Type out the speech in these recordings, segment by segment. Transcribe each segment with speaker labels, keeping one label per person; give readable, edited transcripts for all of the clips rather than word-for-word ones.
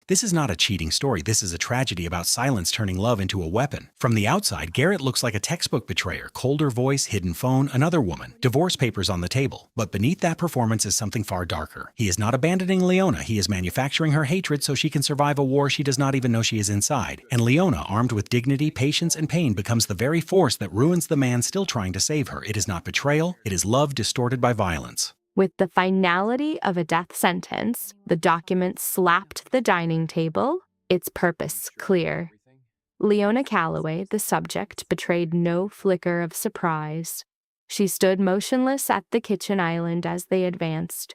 Speaker 1: This is not a cheating story, this is a tragedy about silence turning love into a weapon. From the outside, Garrett looks like a textbook betrayer, colder voice, hidden phone, another woman, divorce papers on the table. But beneath that performance is something far darker. He is not abandoning Leona, he is manufacturing her hatred so she can survive a war she does not even know she is inside. And Leona, armed with dignity, patience, and pain, becomes the very force that ruins the man still trying to save her. It is not betrayal, it is love distorted by violence.
Speaker 2: With the finality of a death sentence, the document slapped the dining table, its purpose clear. Leona Calloway, the subject, betrayed no flicker of surprise. She stood motionless at the kitchen island as they advanced.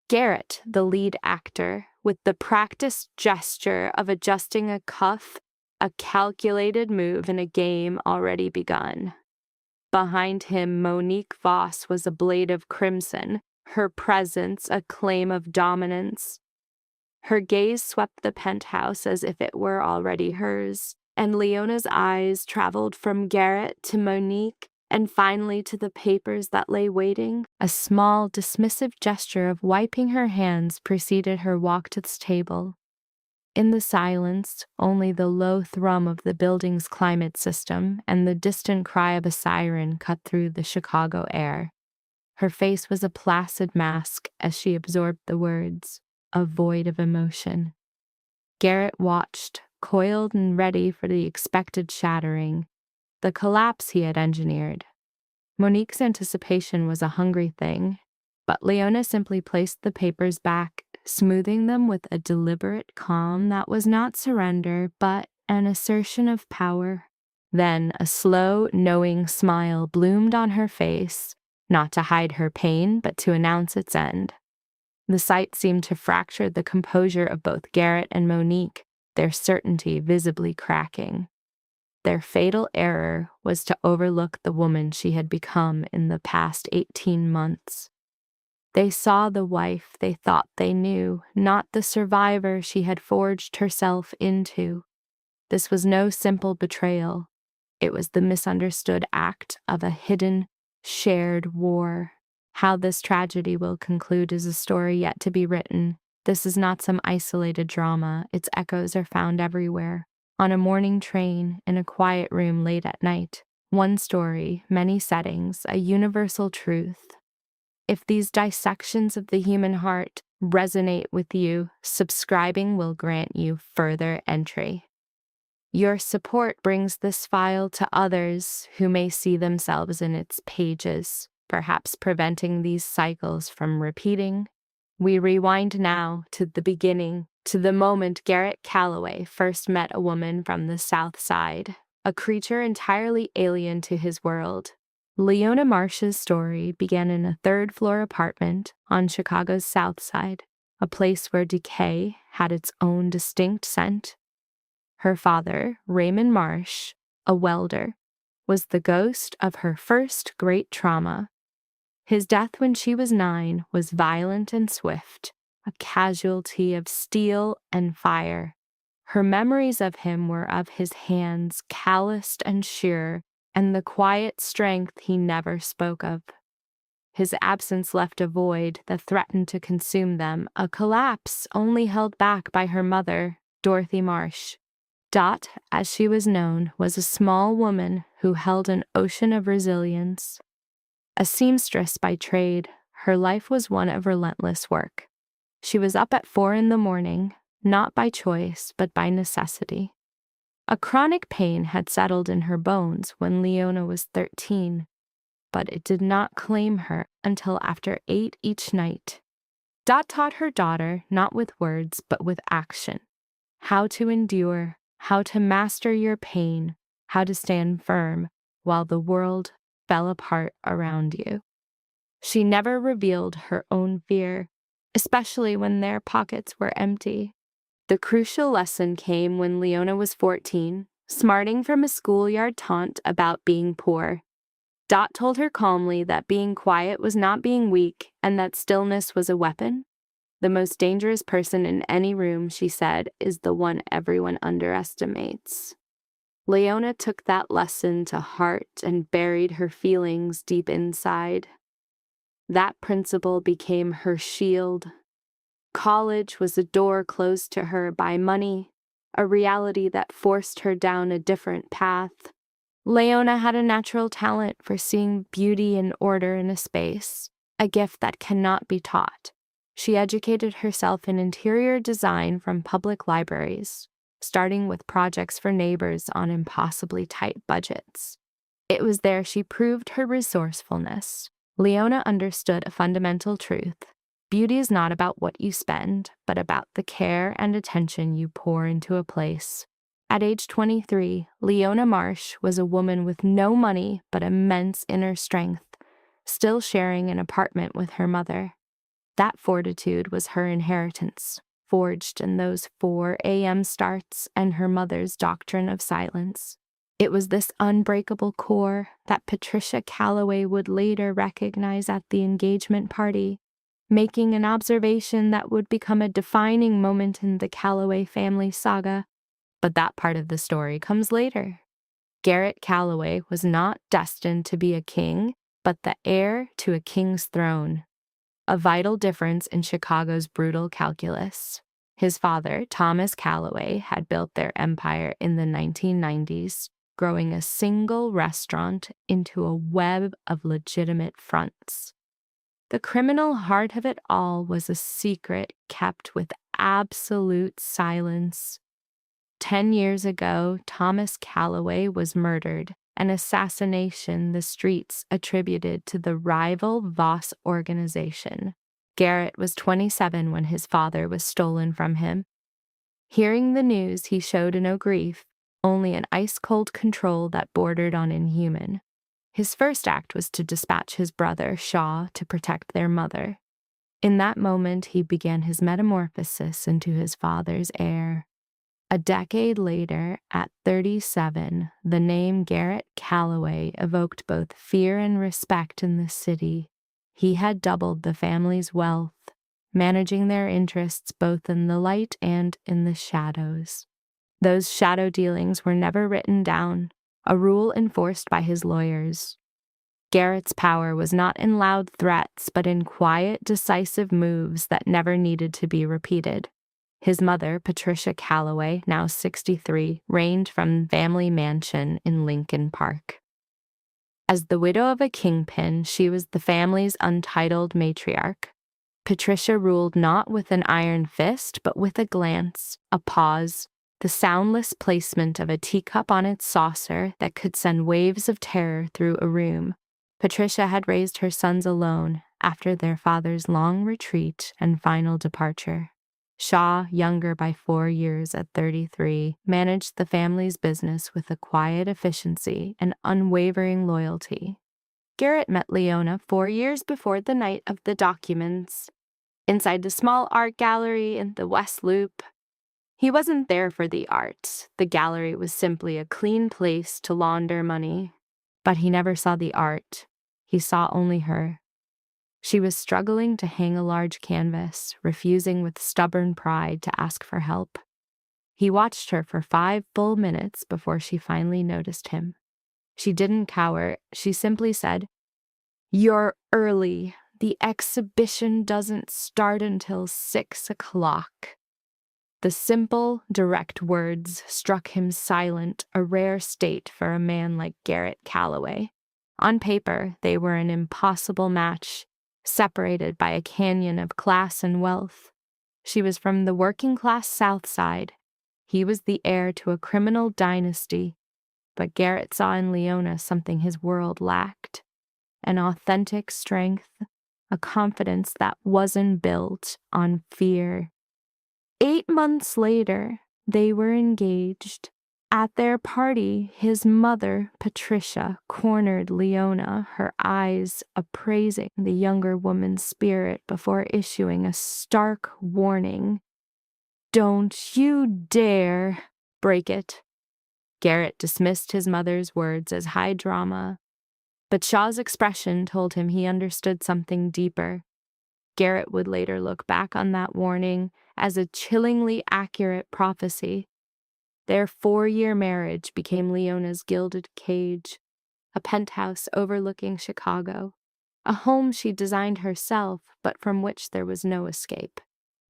Speaker 2: Garrett, the lead actor, with the practiced gesture of adjusting a cuff, a calculated move in a game already begun. Behind him, Monique Voss was a blade of crimson, her presence a claim of dominance. Her gaze swept the penthouse as if it were already hers, and Leona's eyes traveled from Garrett to Monique and finally to the papers that lay waiting. A small, dismissive gesture of wiping her hands preceded her walk to the table. In the silence, only the low thrum of the building's climate system and the distant cry of a siren cut through the Chicago air. Her face was a placid mask as she absorbed the words, a void of emotion. Garrett watched, coiled and ready for the expected shattering, the collapse he had engineered. Monique's anticipation was a hungry thing, but Leona simply placed the papers back, smoothing them with a deliberate calm that was not surrender, but an assertion of power. Then a slow, knowing smile bloomed on her face, not to hide her pain, but to announce its end. The sight seemed to fracture the composure of both Garrett and Monique, their certainty visibly cracking. Their fatal error was to overlook the woman she had become in the past 18 months. They saw the wife they thought they knew, not the survivor she had forged herself into. This was no simple betrayal. It was the misunderstood act of a hidden, shared war. How this tragedy will conclude is a story yet to be written. This is not some isolated drama. Its echoes are found everywhere. On a morning train, in a quiet room late at night. One story, many settings, a universal truth. If these dissections of the human heart resonate with you, subscribing will grant you further entry. Your support brings this file to others who may see themselves in its pages, perhaps preventing these cycles from repeating. We rewind now to the beginning, to the moment Garrett Calloway first met a woman from the South Side, a creature entirely alien to his world. Leona Marsh's story began in a third-floor apartment on Chicago's South Side, a place where decay had its own distinct scent. Her father, Raymond Marsh, a welder, was the ghost of her first great trauma. His death when she was 9 was violent and swift, a casualty of steel and fire. Her memories of him were of his hands calloused and sure, and the quiet strength he never spoke of. His absence left a void that threatened to consume them, a collapse only held back by her mother, Dorothy Marsh. Dot, as she was known, was a small woman who held an ocean of resilience. A seamstress by trade, her life was one of relentless work. She was up at 4 a.m, not by choice, but by necessity. A chronic pain had settled in her bones when Leona was 13, but it did not claim her until after 8 each night. Dot taught her daughter, not with words, but with action, how to endure, how to master your pain, how to stand firm while the world fell apart around you. She never revealed her own fear, especially when their pockets were empty. The crucial lesson came when Leona was 14, smarting from a schoolyard taunt about being poor. Dot told her calmly that being quiet was not being weak and that stillness was a weapon. The most dangerous person in any room, she said, is the one everyone underestimates. Leona took that lesson to heart and buried her feelings deep inside. That principle became her shield. College was a door closed to her by money, a reality that forced her down a different path. Leona had a natural talent for seeing beauty and order in a space, a gift that cannot be taught. She educated herself in interior design from public libraries, starting with projects for neighbors on impossibly tight budgets. It was there she proved her resourcefulness. Leona understood a fundamental truth. Beauty is not about what you spend, but about the care and attention you pour into a place. At age 23, Leona Marsh was a woman with no money but immense inner strength, still sharing an apartment with her mother. That fortitude was her inheritance, forged in those 4 a.m. starts and her mother's doctrine of silence. It was this unbreakable core that Patricia Calloway would later recognize at the engagement party, making an observation that would become a defining moment in the Calloway family saga. But that part of the story comes later. Garrett Calloway was not destined to be a king, but the heir to a king's throne, a vital difference in Chicago's brutal calculus. His father, Thomas Calloway, had built their empire in the 1990s, growing a single restaurant into a web of legitimate fronts. The criminal heart of it all was a secret kept with absolute silence. 10 years ago, Thomas Calloway was murdered, an assassination the streets attributed to the rival Voss organization. Garrett was 27 when his father was stolen from him. Hearing the news, he showed no grief, only an ice-cold control that bordered on inhuman. His first act was to dispatch his brother, Shaw, to protect their mother. In that moment, he began his metamorphosis into his father's heir. A decade later, at 37, the name Garrett Calloway evoked both fear and respect in the city. He had doubled the family's wealth, managing their interests both in the light and in the shadows. Those shadow dealings were never written down, a rule enforced by his lawyers. Garrett's power was not in loud threats, but in quiet, decisive moves that never needed to be repeated. His mother, Patricia Calloway, now 63, reigned from family mansion in Lincoln Park. As the widow of a kingpin, she was the family's untitled matriarch. Patricia ruled not with an iron fist, but with a glance, a pause, the soundless placement of a teacup on its saucer that could send waves of terror through a room. Patricia had raised her sons alone after their father's long retreat and final departure. Shaw, younger by 4 years at 33, managed the family's business with a quiet efficiency and unwavering loyalty. Garrett met Leona 4 years before the night of the documents, inside the small art gallery in the West Loop. He wasn't there for the art. The gallery was simply a clean place to launder money. But he never saw the art. He saw only her. She was struggling to hang a large canvas, refusing with stubborn pride to ask for help. He watched her for 5 full minutes before she finally noticed him. She didn't cower. She simply said, "You're early. The exhibition doesn't start until 6 o'clock. The simple, direct words struck him silent, a rare state for a man like Garrett Calloway. On paper, they were an impossible match, separated by a canyon of class and wealth. She was from the working-class South Side. He was the heir to a criminal dynasty, but Garrett saw in Leona something his world lacked, an authentic strength, a confidence that wasn't built on fear. 8 months later, they were engaged. At their party, his mother, Patricia, cornered Leona, her eyes appraising the younger woman's spirit before issuing a stark warning. "Don't you dare break it." Garrett dismissed his mother's words as high drama, but Shaw's expression told him he understood something deeper. Garrett would later look back on that warning as a chillingly accurate prophecy. Their 4-year marriage became Leona's gilded cage, a penthouse overlooking Chicago, a home she designed herself, but from which there was no escape.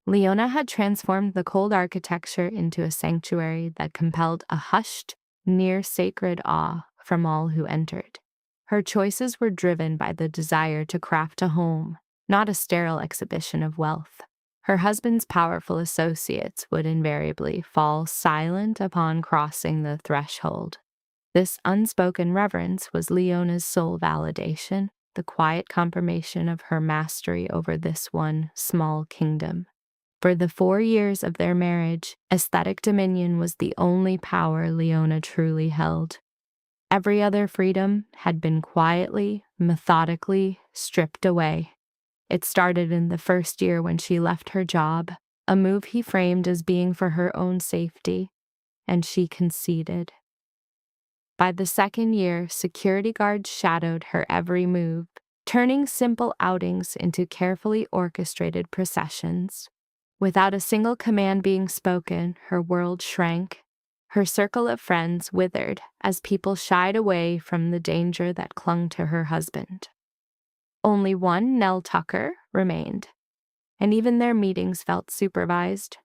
Speaker 2: Leona had transformed the cold architecture into a sanctuary that compelled a hushed, near-sacred awe from all who entered. Her choices were driven by the desire to craft a home, not a sterile exhibition of wealth. Her husband's powerful associates would invariably fall silent upon crossing the threshold. This unspoken reverence was Leona's sole validation, the quiet confirmation of her mastery over this one small kingdom. For the 4 years of their marriage, aesthetic dominion was the only power Leona truly held. Every other freedom had been quietly, methodically stripped away. It started in the first year when she left her job, a move he framed as being for her own safety, and she conceded. By the second year, security guards shadowed her every move, turning simple outings into carefully orchestrated processions. Without a single command being spoken, her world shrank. Her circle of friends withered as people shied away from the danger that clung to her husband. Only one, Nell Tucker, remained, and even their meetings felt supervised.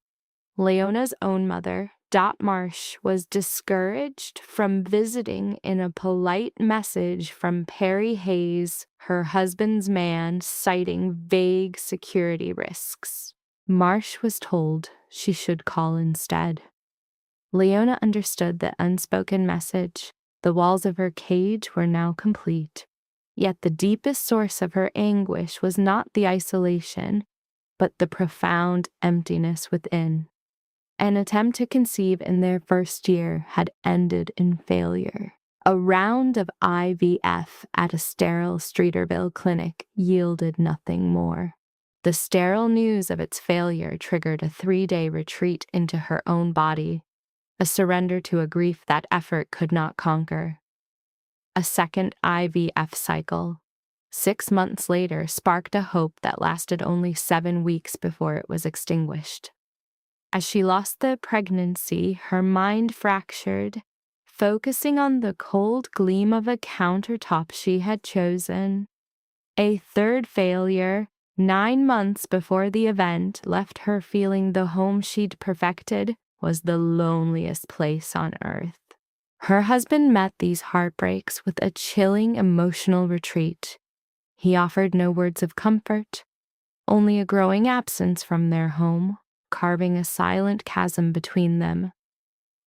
Speaker 2: Leona's own mother, Dot Marsh, was discouraged from visiting in a polite message from Perry Hayes, her husband's man, citing vague security risks. Marsh was told she should call instead. Leona understood the unspoken message. The walls of her cage were now complete. Yet the deepest source of her anguish was not the isolation, but the profound emptiness within. An attempt to conceive in their first year had ended in failure. A round of IVF at a sterile Streeterville clinic yielded nothing more. The sterile news of its failure triggered a 3-day retreat into her own body, a surrender to a grief that effort could not conquer. A second IVF cycle, 6 months later, sparked a hope that lasted only 7 weeks before it was extinguished. As she lost the pregnancy, her mind fractured, focusing on the cold gleam of a countertop she had chosen. A third failure, 9 months before the event, left her feeling the home she'd perfected was the loneliest place on earth. Her husband met these heartbreaks with a chilling emotional retreat. He offered no words of comfort, only a growing absence from their home, carving a silent chasm between them.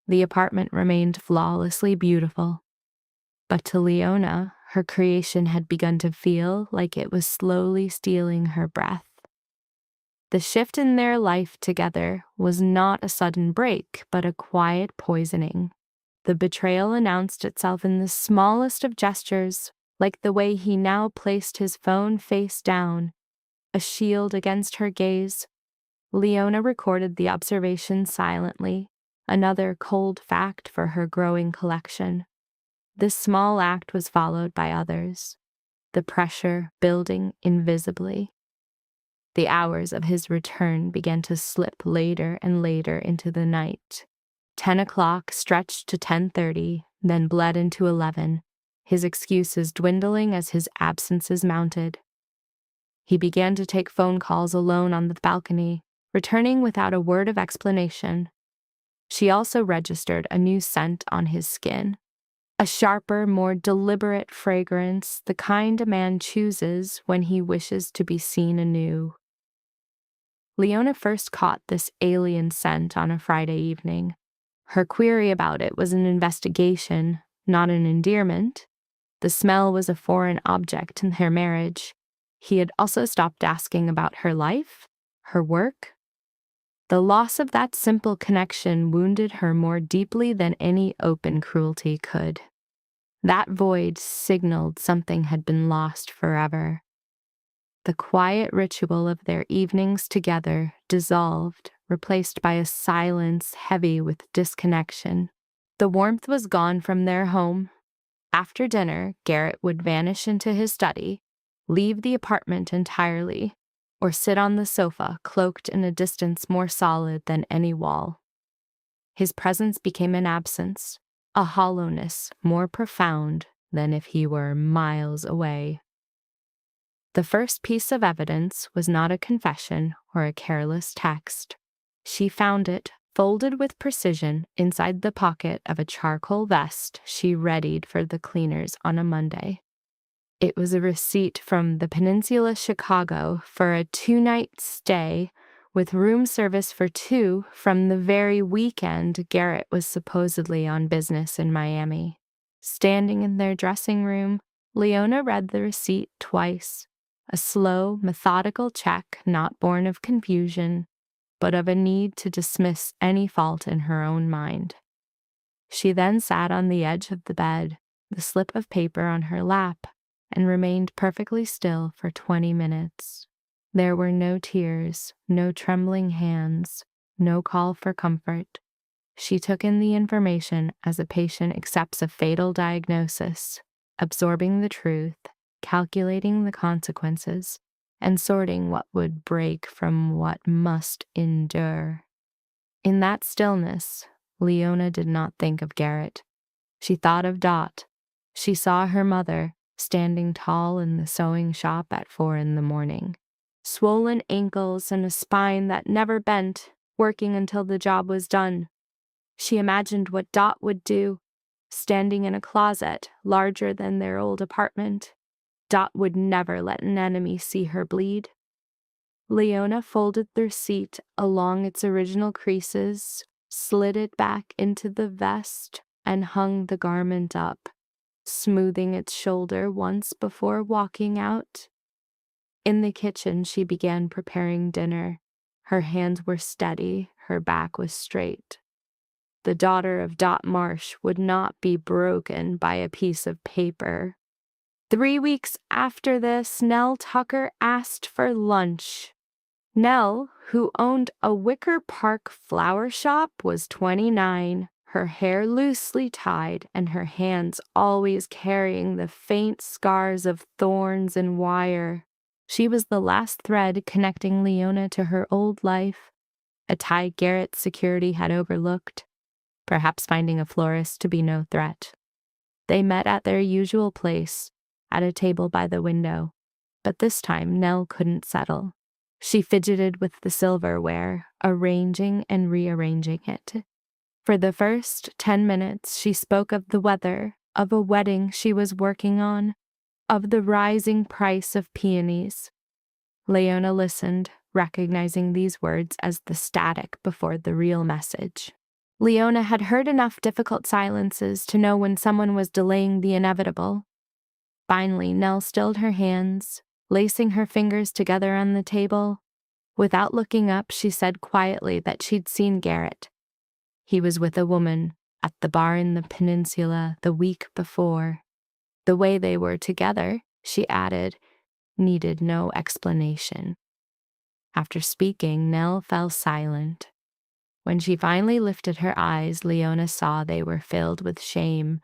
Speaker 2: The apartment remained flawlessly beautiful, but to Leona, her creation had begun to feel like it was slowly stealing her breath. The shift in their life together was not a sudden break, but a quiet poisoning. The betrayal announced itself in the smallest of gestures, like the way he now placed his phone face down, a shield against her gaze. Leona recorded the observation silently, another cold fact for her growing collection. This small act was followed by others, the pressure building invisibly. The hours of his return began to slip later and later into the night. 10 o'clock stretched to 10:30, then bled into 11, his excuses dwindling as his absences mounted. He began to take phone calls alone on the balcony, returning without a word of explanation. She also registered a new scent on his skin, a sharper, more deliberate fragrance, the kind a man chooses when he wishes to be seen anew. Leona first caught this alien scent on a Friday evening. Her query about it was an investigation, not an endearment. The smell was a foreign object in their marriage. He had also stopped asking about her life, her work. The loss of that simple connection wounded her more deeply than any open cruelty could. That void signaled something had been lost forever. The quiet ritual of their evenings together dissolved, replaced by a silence heavy with disconnection. The warmth was gone from their home. After dinner, Garrett would vanish into his study, leave the apartment entirely, or sit on the sofa, cloaked in a distance more solid than any wall. His presence became an absence, a hollowness more profound than if he were miles away. The first piece of evidence was not a confession or a careless text. She found it, folded with precision, inside the pocket of a charcoal vest she readied for the cleaners on a Monday. It was a receipt from the Peninsula Chicago for a 2-night stay with room service for 2 from the very weekend Garrett was supposedly on business in Miami. Standing in their dressing room, Leona read the receipt twice, a slow, methodical check not born of confusion, but of a need to dismiss any fault in her own mind. She then sat on the edge of the bed, the slip of paper on her lap, and remained perfectly still for 20 minutes. There were no tears, no trembling hands, no call for comfort. She took in the information as a patient accepts a fatal diagnosis, absorbing the truth, calculating the consequences, and sorting what would break from what must endure. In that stillness, Leona did not think of Garrett. She thought of Dot. She saw her mother, standing tall in the sewing shop at 4 a.m, swollen ankles and a spine that never bent, working until the job was done. She imagined what Dot would do, standing in a closet larger than their old apartment. Dot would never let an enemy see her bleed. Leona folded the receipt along its original creases, slid it back into the vest, and hung the garment up, smoothing its shoulder once before walking out. In the kitchen, she began preparing dinner. Her hands were steady, her back was straight. The daughter of Dot Marsh would not be broken by a piece of paper. 3 weeks after this, Nell Tucker asked for lunch. Nell, who owned a Wicker Park flower shop, was 29, her hair loosely tied and her hands always carrying the faint scars of thorns and wire. She was the last thread connecting Leona to her old life, a tie Garrett's security had overlooked, perhaps finding a florist to be no threat. They met at their usual place, at a table by the window, but this time Nell couldn't settle. She fidgeted with the silverware, arranging and rearranging it. For the first 10 minutes, she spoke of the weather, of a wedding she was working on, of the rising price of peonies. Leona listened, recognizing these words as the static before the real message. Leona had heard enough difficult silences to know when someone was delaying the inevitable. Finally, Nell stilled her hands, lacing her fingers together on the table. Without looking up, she said quietly that she'd seen Garrett. He was with a woman at the bar in the Peninsula the week before. The way they were together, she added, needed no explanation. After speaking, Nell fell silent. When she finally lifted her eyes, Leona saw they were filled with shame,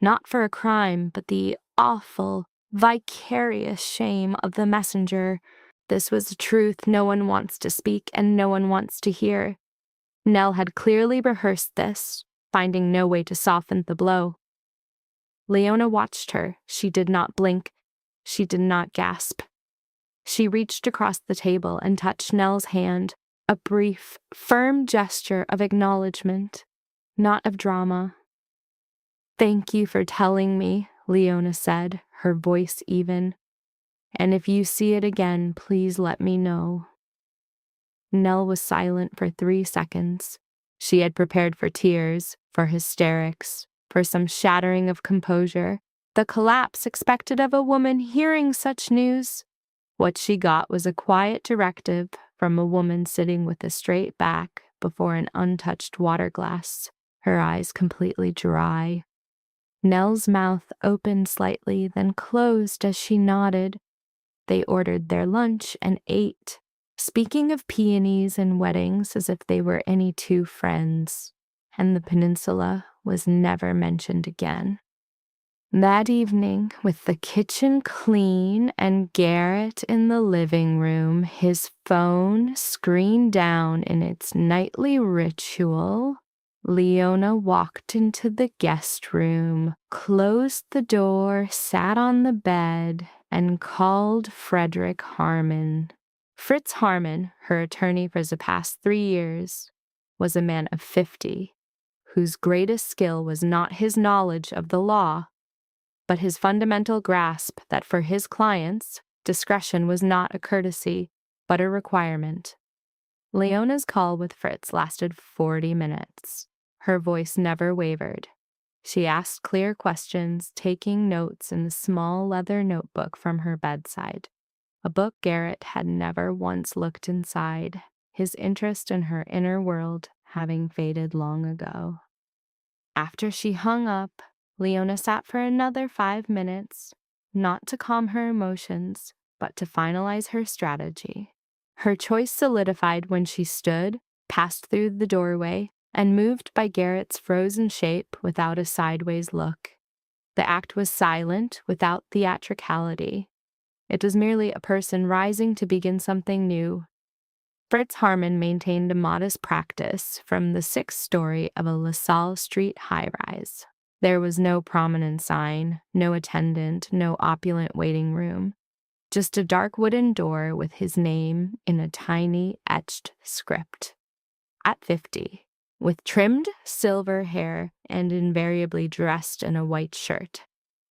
Speaker 2: not for a crime, but the awful, vicarious shame of the messenger. This was a truth no one wants to speak and no one wants to hear. Nell had clearly rehearsed this, finding no way to soften the blow. Leona watched her. She did not blink. She did not gasp. She reached across the table and touched Nell's hand, a brief, firm gesture of acknowledgement, not of drama. "Thank you for telling me," Leona said, her voice even. "And if you see it again, please let me know." Nell was silent for 3 seconds. She had prepared for tears, for hysterics, for some shattering of composure, the collapse expected of a woman hearing such news. What she got was a quiet directive from a woman sitting with a straight back before an untouched water glass, her eyes completely dry. Nell's mouth opened slightly, then closed as she nodded. They ordered their lunch and ate, speaking of peonies and weddings as if they were any two friends, and the peninsula was never mentioned again. That evening, with the kitchen clean and Garrett in the living room, his phone screen down in its nightly ritual, Leona walked into the guest room, closed the door, sat on the bed, and called Frederick Harmon. Fritz Harmon, her attorney for the past 3 years, was a man of 50, whose greatest skill was not his knowledge of the law, but his fundamental grasp that for his clients, discretion was not a courtesy, but a requirement. Leona's call with Fritz lasted 40 minutes. Her voice never wavered. She asked clear questions, taking notes in a small leather notebook from her bedside, a book Garrett had never once looked inside, his interest in her inner world having faded long ago. After she hung up, Leona sat for another 5 minutes, not to calm her emotions, but to finalize her strategy. Her choice solidified when she stood, passed through the doorway, and moved by Garrett's frozen shape without a sideways look. The act was silent, without theatricality. It was merely a person rising to begin something new. Fritz Harmon maintained a modest practice from the 6th story of a LaSalle Street high-rise. There was no prominent sign, no attendant, no opulent waiting room. Just a dark wooden door with his name in a tiny etched script. At 50, with trimmed silver hair and invariably dressed in a white shirt,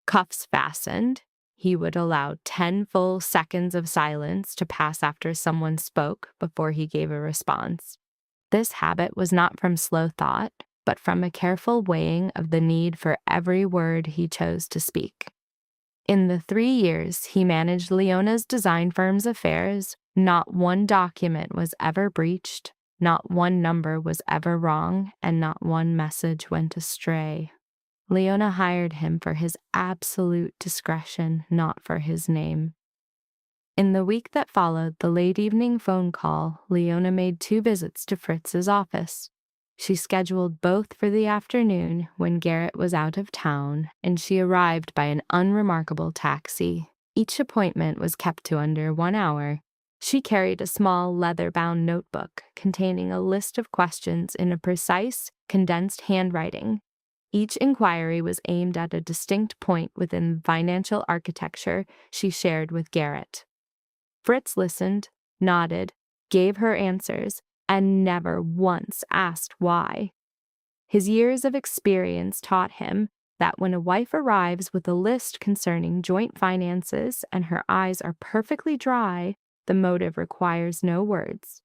Speaker 2: cuffs fastened, he would allow 10 full seconds of silence to pass after someone spoke before he gave a response. This habit was not from slow thought, but from a careful weighing of the need for every word he chose to speak. In the 3 years he managed Leona's design firm's affairs, not one document was ever breached, not one number was ever wrong, and not one message went astray. Leona hired him for his absolute discretion, not for his name. In the week that followed the late evening phone call, Leona made 2 visits to Fritz's office. She scheduled both for the afternoon when Garrett was out of town, and she arrived by an unremarkable taxi. Each appointment was kept to under 1 hour. She carried a small leather-bound notebook containing a list of questions in a precise, condensed handwriting. Each inquiry was aimed at a distinct point within the financial architecture she shared with Garrett. Fritz listened, nodded, gave her answers, and never once asked why. His years of experience taught him that when a wife arrives with a list concerning joint finances and her eyes are perfectly dry, the motive requires no words.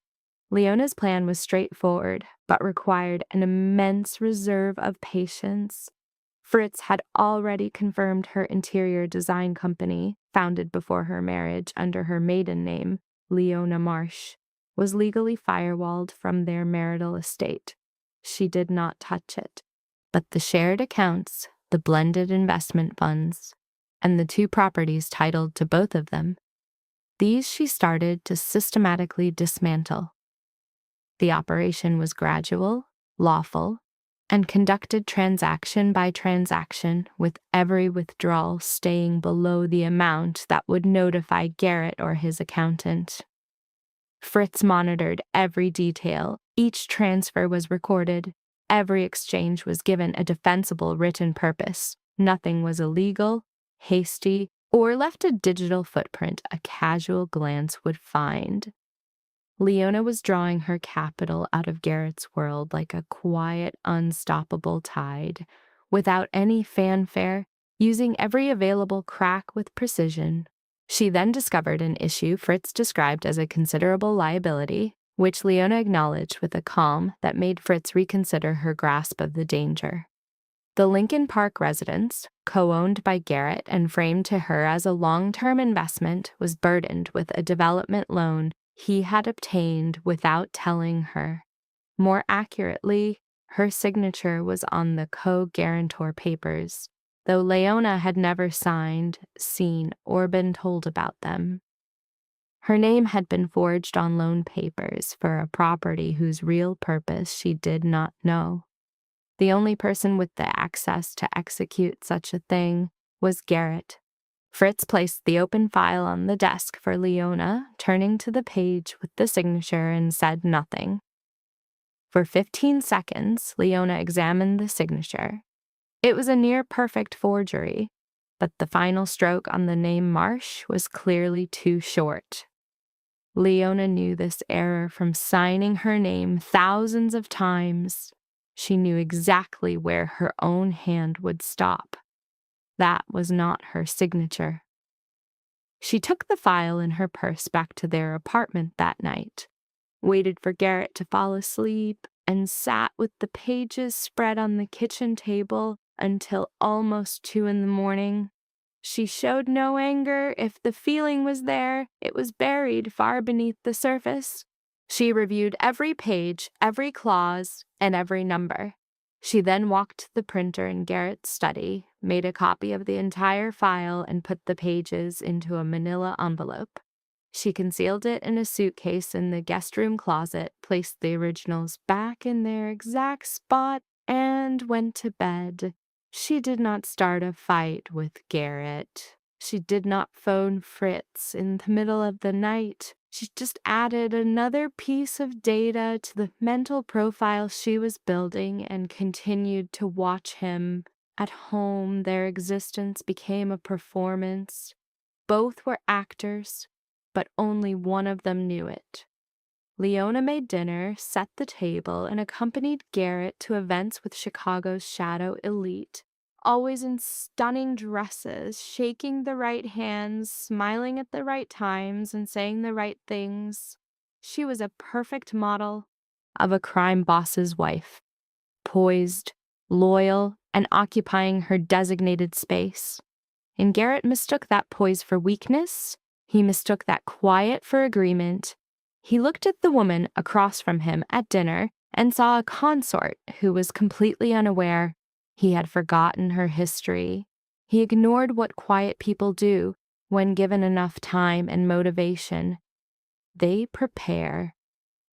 Speaker 2: Leona's plan was straightforward, but required an immense reserve of patience. Fritz had already confirmed her interior design company, founded before her marriage under her maiden name, Leona Marsh, was legally firewalled from their marital estate. She did not touch it, but the shared accounts, the blended investment funds, and the 2 properties titled to both of them, these she started to systematically dismantle. The operation was gradual, lawful, and conducted transaction by transaction, with every withdrawal staying below the amount that would notify Garrett or his accountant. Fritz monitored every detail. Each transfer was recorded. Every exchange was given a defensible written purpose. Nothing was illegal, hasty, or left a digital footprint a casual glance would find. Leona was drawing her capital out of Garrett's world like a quiet, unstoppable tide, without any fanfare, using every available crack with precision. She then discovered an issue Fritz described as a considerable liability, which Leona acknowledged with a calm that made Fritz reconsider her grasp of the danger. The Lincoln Park residence, co-owned by Garrett and framed to her as a long-term investment, was burdened with a development loan he had obtained without telling her. More accurately, her signature was on the co-guarantor papers, though Leona had never signed, seen, or been told about them. Her name had been forged on loan papers for a property whose real purpose she did not know. The only person with the access to execute such a thing was Garrett. Fritz placed the open file on the desk for Leona, turning to the page with the signature, and said nothing. For 15 seconds, Leona examined the signature. It was a near-perfect forgery, but the final stroke on the name Marsh was clearly too short. Leona knew this error from signing her name thousands of times. She knew exactly where her own hand would stop. That was not her signature. She took the file in her purse back to their apartment that night, waited for Garrett to fall asleep, and sat with the pages spread on the kitchen table until almost 2 a.m. She showed no anger. If the feeling was there, it was buried far beneath the surface. She reviewed every page, every clause, and every number. She then walked to the printer in Garrett's study, made a copy of the entire file, and put the pages into a manila envelope. She concealed it in a suitcase in the guest room closet, placed the originals back in their exact spot, and went to bed. She did not start a fight with Garrett. She did not phone Fritz in the middle of the night. She just added another piece of data to the mental profile she was building and continued to watch him. At home, their existence became a performance. Both were actors, but only one of them knew it. Leona made dinner, set the table, and accompanied Garrett to events with Chicago's shadow elite, always in stunning dresses, shaking the right hands, smiling at the right times, and saying the right things. She was a perfect model of a crime boss's wife, poised, loyal, and occupying her designated space. And Garrett mistook that poise for weakness. He mistook that quiet for agreement. He looked at the woman across from him at dinner and saw a consort who was completely unaware. He had forgotten her history. He ignored what quiet people do when given enough time and motivation. They prepare.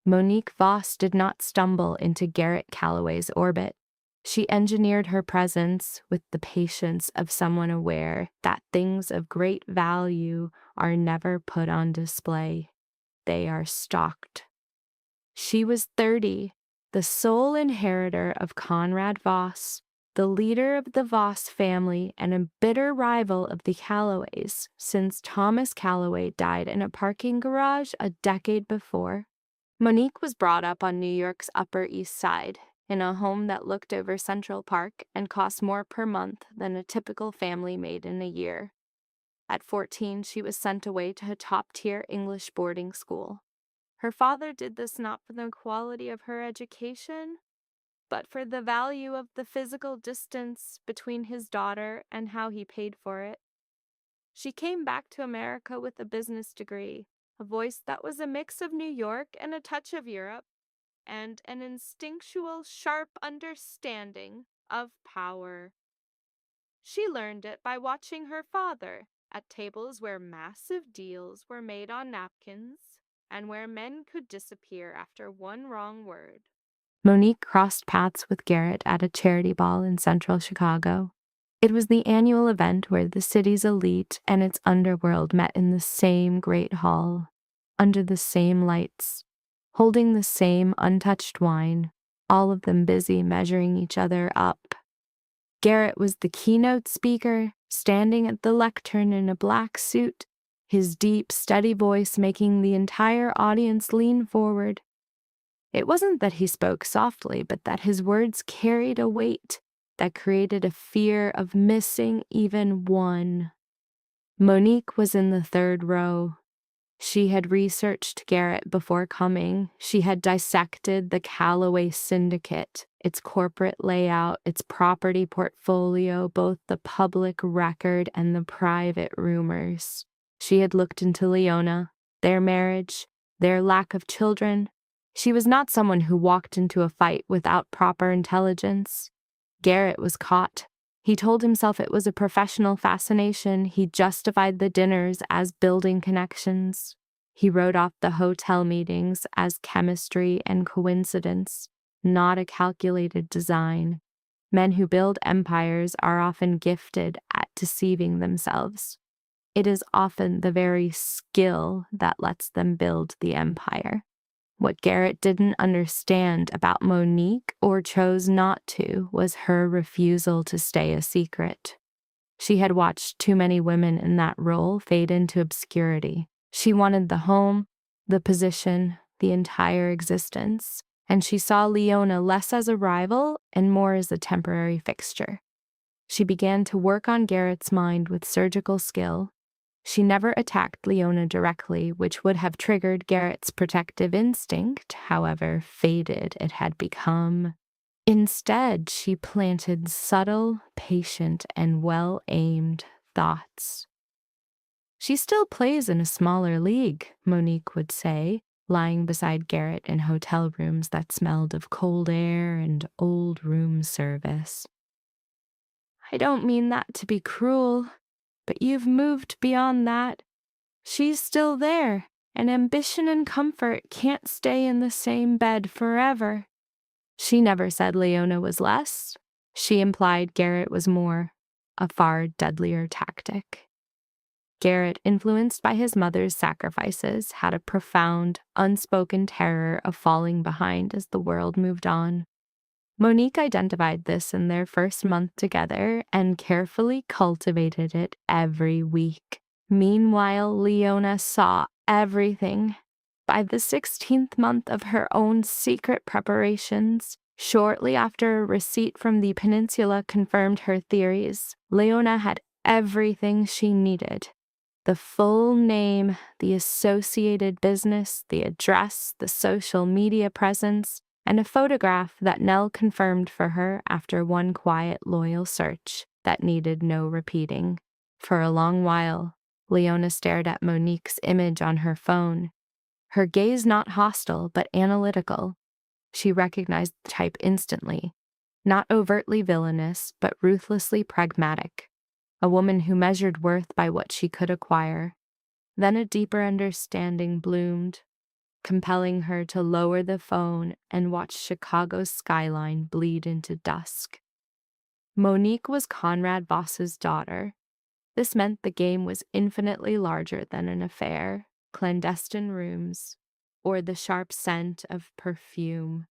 Speaker 2: Monique Voss did not stumble into Garrett Calloway's orbit. She engineered her presence with the patience of someone aware that things of great value are never put on display. They are stalked. She was 30, the sole inheritor of Conrad Voss, the leader of the Voss family and a bitter rival of the Calloways since Thomas Calloway died in a parking garage a decade before. Monique was brought up on New York's Upper East Side, in a home that looked over Central Park and cost more per month than a typical family made in a year. At 14, she was sent away to a top-tier English boarding school. Her father did this not for the quality of her education, but for the value of the physical distance between his daughter and how he paid for it. She came back to America with a business degree, a voice that was a mix of New York and a touch of Europe, and an instinctual, sharp understanding of power. She learned it by watching her father at tables where massive deals were made on napkins and where men could disappear after one wrong word. Monique crossed paths with Garrett at a charity ball in central Chicago. It was the annual event where the city's elite and its underworld met in the same great hall, under the same lights, holding the same untouched wine, all of them busy measuring each other up. Garrett was the keynote speaker, standing at the lectern in a black suit, his deep, steady voice making the entire audience lean forward. It wasn't that he spoke softly, but that his words carried a weight that created a fear of missing even one. Monique was in the third row. She had researched Garrett before coming. She had dissected the Calloway syndicate, its corporate layout, its property portfolio, both the public record and the private rumors. She had looked into Leona, their marriage, their lack of children. She was not someone who walked into a fight without proper intelligence. Garrett was caught. He told himself it was a professional fascination. He justified the dinners as building connections. He wrote off the hotel meetings as chemistry and coincidence, not a calculated design. Men who build empires are often gifted at deceiving themselves. It is often the very skill that lets them build the empire. What Garrett didn't understand about Monique, or chose not to, was her refusal to stay a secret. She had watched too many women in that role fade into obscurity. She wanted the home, the position, the entire existence, and she saw Leona less as a rival and more as a temporary fixture. She began to work on Garrett's mind with surgical skill. She never attacked Leona directly, which would have triggered Garrett's protective instinct, however faded it had become. Instead, she planted subtle, patient, and well-aimed thoughts. "She still plays in a smaller league," Monique would say, lying beside Garrett in hotel rooms that smelled of cold air and old room service. "I don't mean that to be cruel, but you've moved beyond that. She's still there, and ambition and comfort can't stay in the same bed forever." She never said Leona was less. She implied Garrett was more, a far deadlier tactic. Garrett, influenced by his mother's sacrifices, had a profound, unspoken terror of falling behind as the world moved on. Monique identified this in their first month together and carefully cultivated it every week. Meanwhile, Leona saw everything. By the 16th month of her own secret preparations, shortly after a receipt from the peninsula confirmed her theories, Leona had everything she needed. The full name, the associated business, the address, the social media presence, and a photograph that Nell confirmed for her after one quiet, loyal search that needed no repeating. For a long while, Leona stared at Monique's image on her phone, her gaze not hostile but analytical. She recognized the type instantly, not overtly villainous but ruthlessly pragmatic, a woman who measured worth by what she could acquire. Then a deeper understanding bloomed, compelling her to lower the phone and watch Chicago's skyline bleed into dusk. Monique was Conrad Voss's daughter. This meant the game was infinitely larger than an affair, clandestine rooms, or the sharp scent of perfume.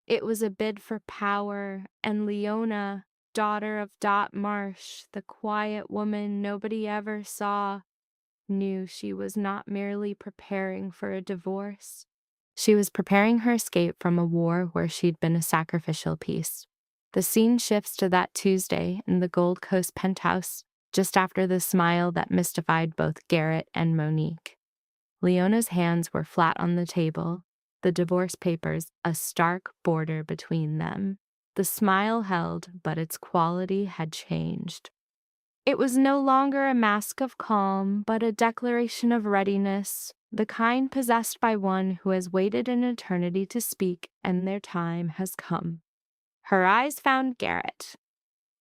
Speaker 2: It was a bid for power, and Leona, daughter of Dot Marsh, the quiet woman nobody ever saw, knew she was not merely preparing for a divorce. She was preparing her escape from a war where she'd been a sacrificial piece. The scene shifts to that Tuesday in the Gold Coast penthouse, just after the smile that mystified both Garrett and Monique. Leona's hands were flat on the table, the divorce papers a stark border between them. The smile held, but its quality had changed. It was no longer a mask of calm, but a declaration of readiness, the kind possessed by one who has waited an eternity to speak, and their time has come. Her eyes found Garrett.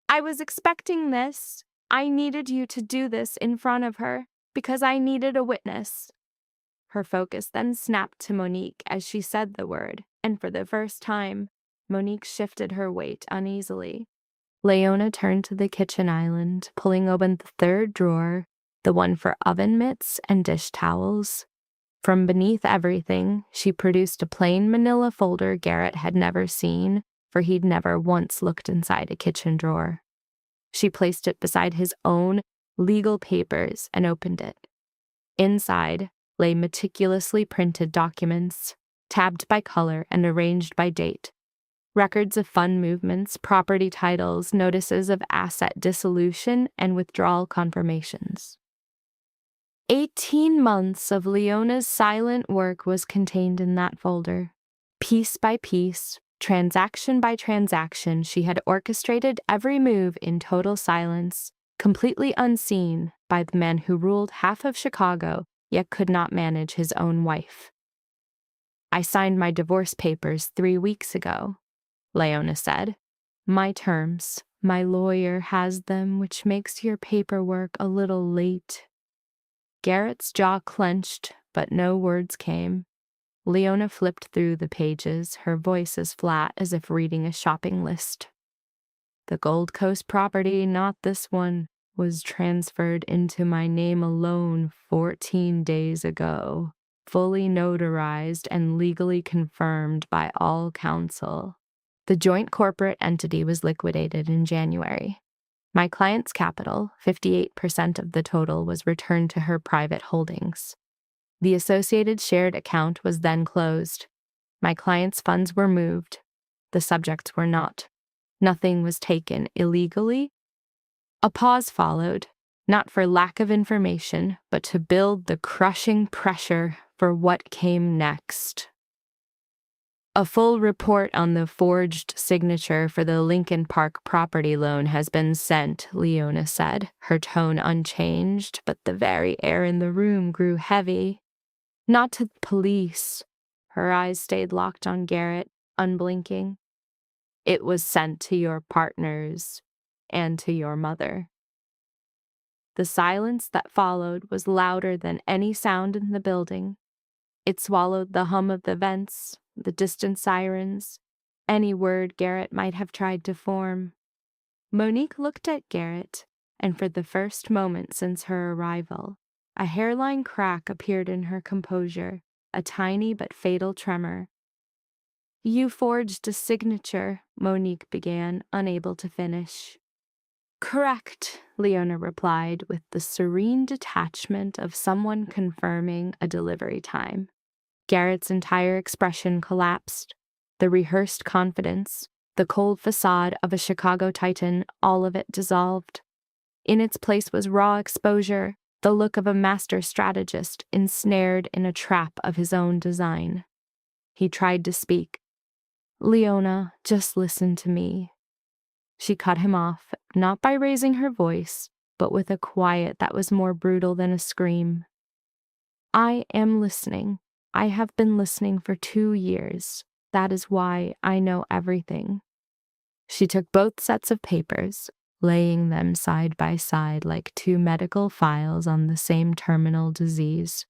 Speaker 2: "I was expecting this. I needed you to do this in front of her, because I needed a witness." Her focus then snapped to Monique as she said the word, and for the first time, Monique shifted her weight uneasily. Leona turned to the kitchen island, pulling open the third drawer, the one for oven mitts and dish towels. From beneath everything, she produced a plain manila folder Garrett had never seen, for he'd never once looked inside a kitchen drawer. She placed it beside his own legal papers and opened it. Inside lay meticulously printed documents, tabbed by color and arranged by date. Records of fund movements, property titles, notices of asset dissolution, and withdrawal confirmations. 18 months of Leona's silent work was contained in that folder. Piece by piece, transaction by transaction, she had orchestrated every move in total silence, completely unseen by the man who ruled half of Chicago, yet could not manage his own wife. "I signed my divorce papers 3 weeks ago," Leona said. "My terms. My lawyer has them, which makes your paperwork a little late." Garrett's jaw clenched, but no words came. Leona flipped through the pages, her voice as flat as if reading a shopping list. "The Gold Coast property, not this one, was transferred into my name alone 14 days ago, fully notarized and legally confirmed by all counsel. The joint corporate entity was liquidated in January. My client's capital, 58% of the total, was returned to her private holdings. The associated shared account was then closed. My client's funds were moved. The subjects were not. Nothing was taken illegally. A pause followed, not for lack of information, but to build the crushing pressure for what came next. A full report on the forged signature for the Lincoln Park property loan has been sent, Leona said, her tone unchanged, but the very air in the room grew heavy. Not to the police. Her eyes stayed locked on Garrett, unblinking. It was sent to your partners and to your mother. The silence that followed was louder than any sound in the building. It swallowed the hum of the vents, the distant sirens, any word Garrett might have tried to form. Monique looked at Garrett, and for the first moment since her arrival, a hairline crack appeared in her composure, a tiny but fatal tremor. You forged a signature, Monique began, unable to finish. Correct, Leona replied with the serene detachment of someone confirming a delivery time. Garrett's entire expression collapsed. The rehearsed confidence, the cold facade of a Chicago Titan, all of it dissolved. In its place was raw exposure, the look of a master strategist ensnared in a trap of his own design. He tried to speak. Leona, just listen to me. She cut him off, not by raising her voice, but with a quiet that was more brutal than a scream. I am listening. I have been listening for 2 years. That is why I know everything. She took both sets of papers, laying them side by side like 2 medical files on the same terminal disease.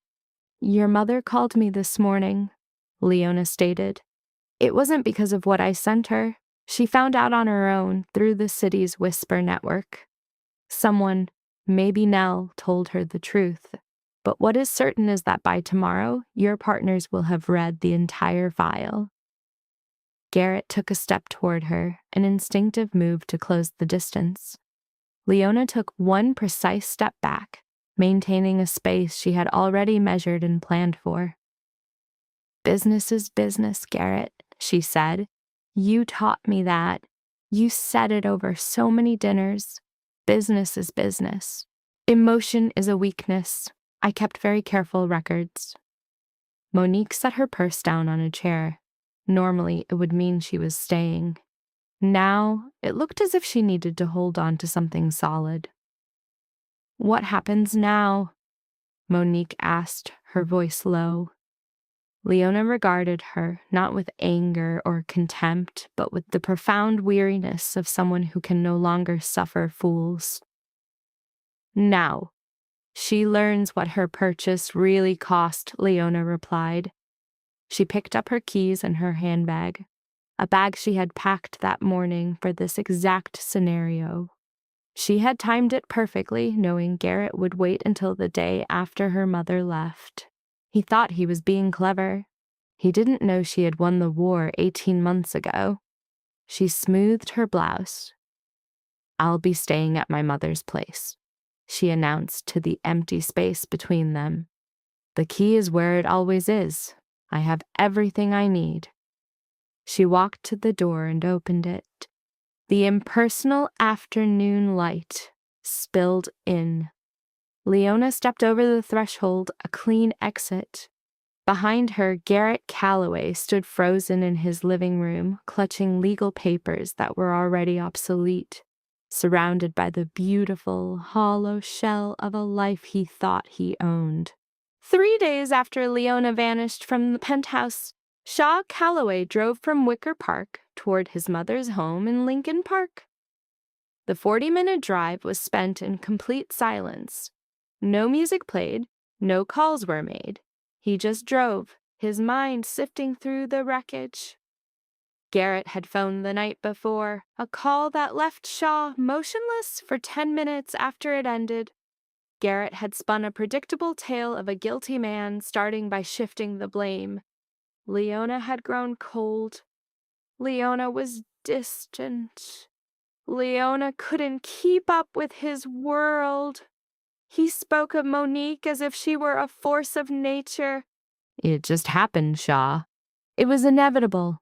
Speaker 2: Your mother called me this morning, Leona stated. It wasn't because of what I sent her. She found out on her own through the city's whisper network. Someone, maybe Nell, told her the truth. But what is certain is that by tomorrow, your partners will have read the entire file. Garrett took a step toward her, an instinctive move to close the distance. Leona took one precise step back, maintaining a space she had already measured and planned for. Business is business, Garrett, she said. You taught me that. You said it over so many dinners. Business is business. Emotion is a weakness. I kept very careful records. Monique set her purse down on a chair. Normally, it would mean she was staying. Now, it looked as if she needed to hold on to something solid. What happens now? Monique asked, her voice low. Leona regarded her, not with anger or contempt, but with the profound weariness of someone who can no longer suffer fools. Now, she learns what her purchase really cost, Leona replied. She picked up her keys and her handbag, a bag she had packed that morning for this exact scenario. She had timed it perfectly, knowing Garrett would wait until the day after her mother left. He thought he was being clever. He didn't know she had won the war 18 months ago. She smoothed her blouse. I'll be staying at my mother's place, she announced to the empty space between them. The key is where it always is. I have everything I need. She walked to the door and opened it. The impersonal afternoon light spilled in. Leona stepped over the threshold, a clean exit. Behind her, Garrett Calloway stood frozen in his living room, clutching legal papers that were already obsolete, surrounded by the beautiful, hollow shell of a life he thought he owned. 3 days after Leona vanished from the penthouse, Shaw Calloway drove from Wicker Park toward his mother's home in Lincoln Park. The 40-minute drive was spent in complete silence. No music played, no calls were made. He just drove, his mind sifting through the wreckage. Garrett had phoned the night before, a call that left Shaw motionless for 10 minutes after it ended. Garrett had spun a predictable tale of a guilty man, starting by shifting the blame. Leona had grown cold. Leona was distant. Leona couldn't keep up with his world. He spoke of Monique as if she were a force of nature. It just happened, Shaw. It was inevitable.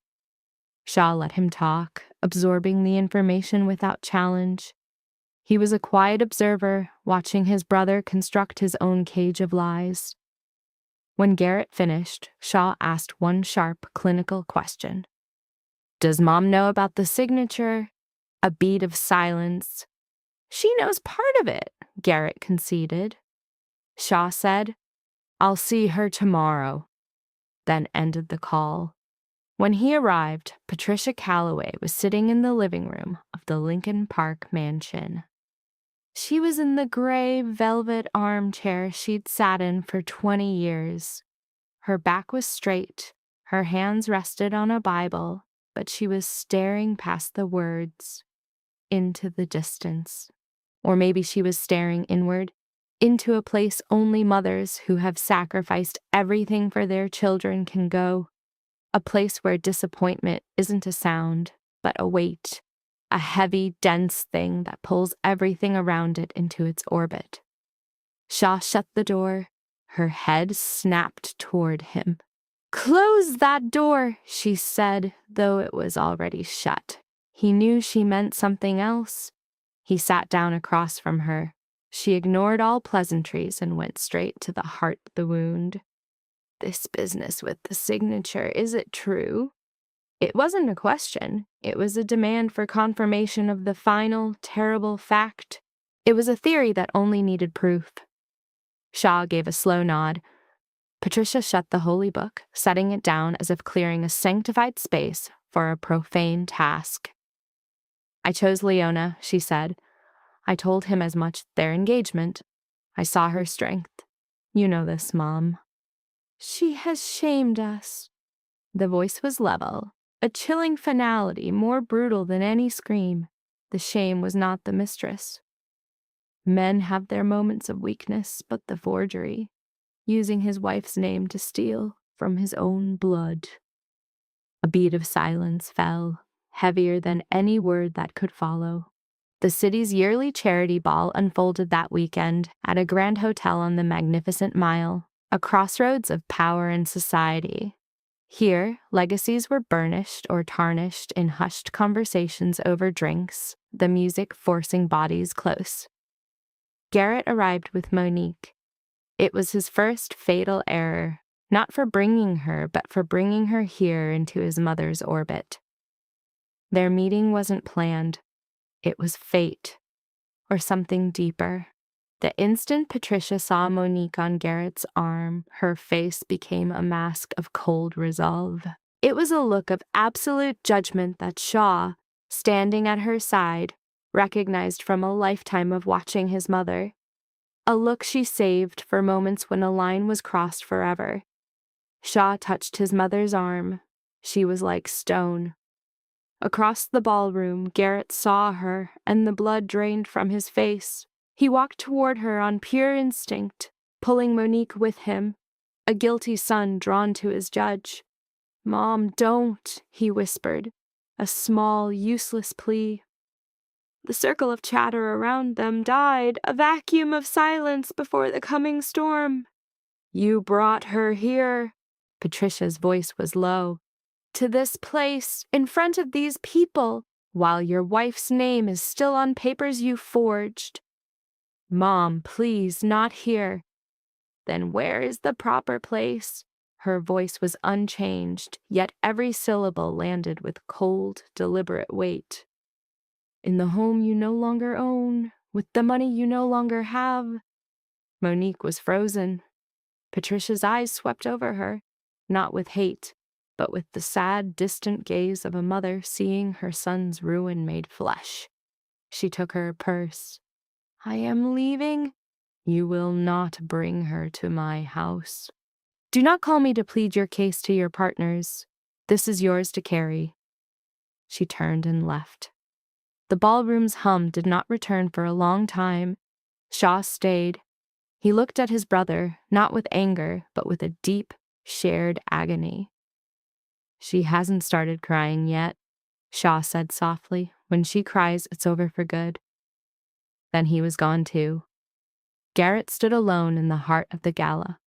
Speaker 2: Shaw let him talk, absorbing the information without challenge. He was a quiet observer, watching his brother construct his own cage of lies. When Garrett finished, Shaw asked one sharp, clinical question. Does Mom know about the signature? A beat of silence. She knows part of it, Garrett conceded. Shaw said, I'll see her tomorrow, then ended the call. When he arrived, Patricia Calloway was sitting in the living room of the Lincoln Park mansion. She was in the gray velvet armchair she'd sat in for 20 years. Her back was straight, her hands rested on a Bible, but she was staring past the words, into the distance. Or maybe she was staring inward, into a place only mothers who have sacrificed everything for their children can go. A place where disappointment isn't a sound, but a weight, a heavy, dense thing that pulls everything around it into its orbit. Shaw shut the door. Her head snapped toward him. Close that door, she said, though it was already shut. He knew she meant something else. He sat down across from her. She ignored all pleasantries and went straight to the heart of the wound. This business with the signature, is it true? It wasn't a question. It was a demand for confirmation of the final, terrible fact. It was a theory that only needed proof. Shaw gave a slow nod. Patricia shut the holy book, setting it down as if clearing a sanctified space for a profane task. I chose Leona, she said. I told him as much at their engagement. I saw her strength. You know this, Mom. She has shamed us. The voice was level, a chilling finality more brutal than any scream. The shame was not the mistress. Men have their moments of weakness, but the forgery, using his wife's name to steal from his own blood. A beat of silence fell, heavier than any word that could follow. The city's yearly charity ball unfolded that weekend at a grand hotel on the Magnificent Mile, a crossroads of power and society. Here, legacies were burnished or tarnished in hushed conversations over drinks, the music forcing bodies close. Garrett arrived with Monique. It was his first fatal error, not for bringing her, but for bringing her here into his mother's orbit. Their meeting wasn't planned. It was fate, or something deeper. The instant Patricia saw Monique on Garrett's arm, her face became a mask of cold resolve. It was a look of absolute judgment that Shaw, standing at her side, recognized from a lifetime of watching his mother. A look she saved for moments when a line was crossed forever. Shaw touched his mother's arm. She was like stone. Across the ballroom, Garrett saw her, and the blood drained from his face. He walked toward her on pure instinct, pulling Monique with him, a guilty son drawn to his judge. "Mom, don't," he whispered, a small, useless plea. The circle of chatter around them died, a vacuum of silence before the coming storm. "You brought her here." Patricia's voice was low. "To this place, in front of these people, while your wife's name is still on papers you forged." "Mom, please, not here." "Then where is the proper place?" Her voice was unchanged, yet every syllable landed with cold, deliberate weight. "In the home you no longer own, with the money you no longer have." Monique was frozen. Patricia's eyes swept over her, not with hate, but with the sad, distant gaze of a mother seeing her son's ruin made flesh. She took her purse. "I am leaving." "You will not bring her to my house. Do not call me to plead your case to your partners. This is yours to carry." She turned and left. The ballroom's hum did not return for a long time. Shaw stayed. He looked at his brother, not with anger, but with a deep, shared agony. "She hasn't started crying yet," Shaw said softly, When she cries, it's over for good." Then he was gone too. Garrett stood alone in the heart of the gala.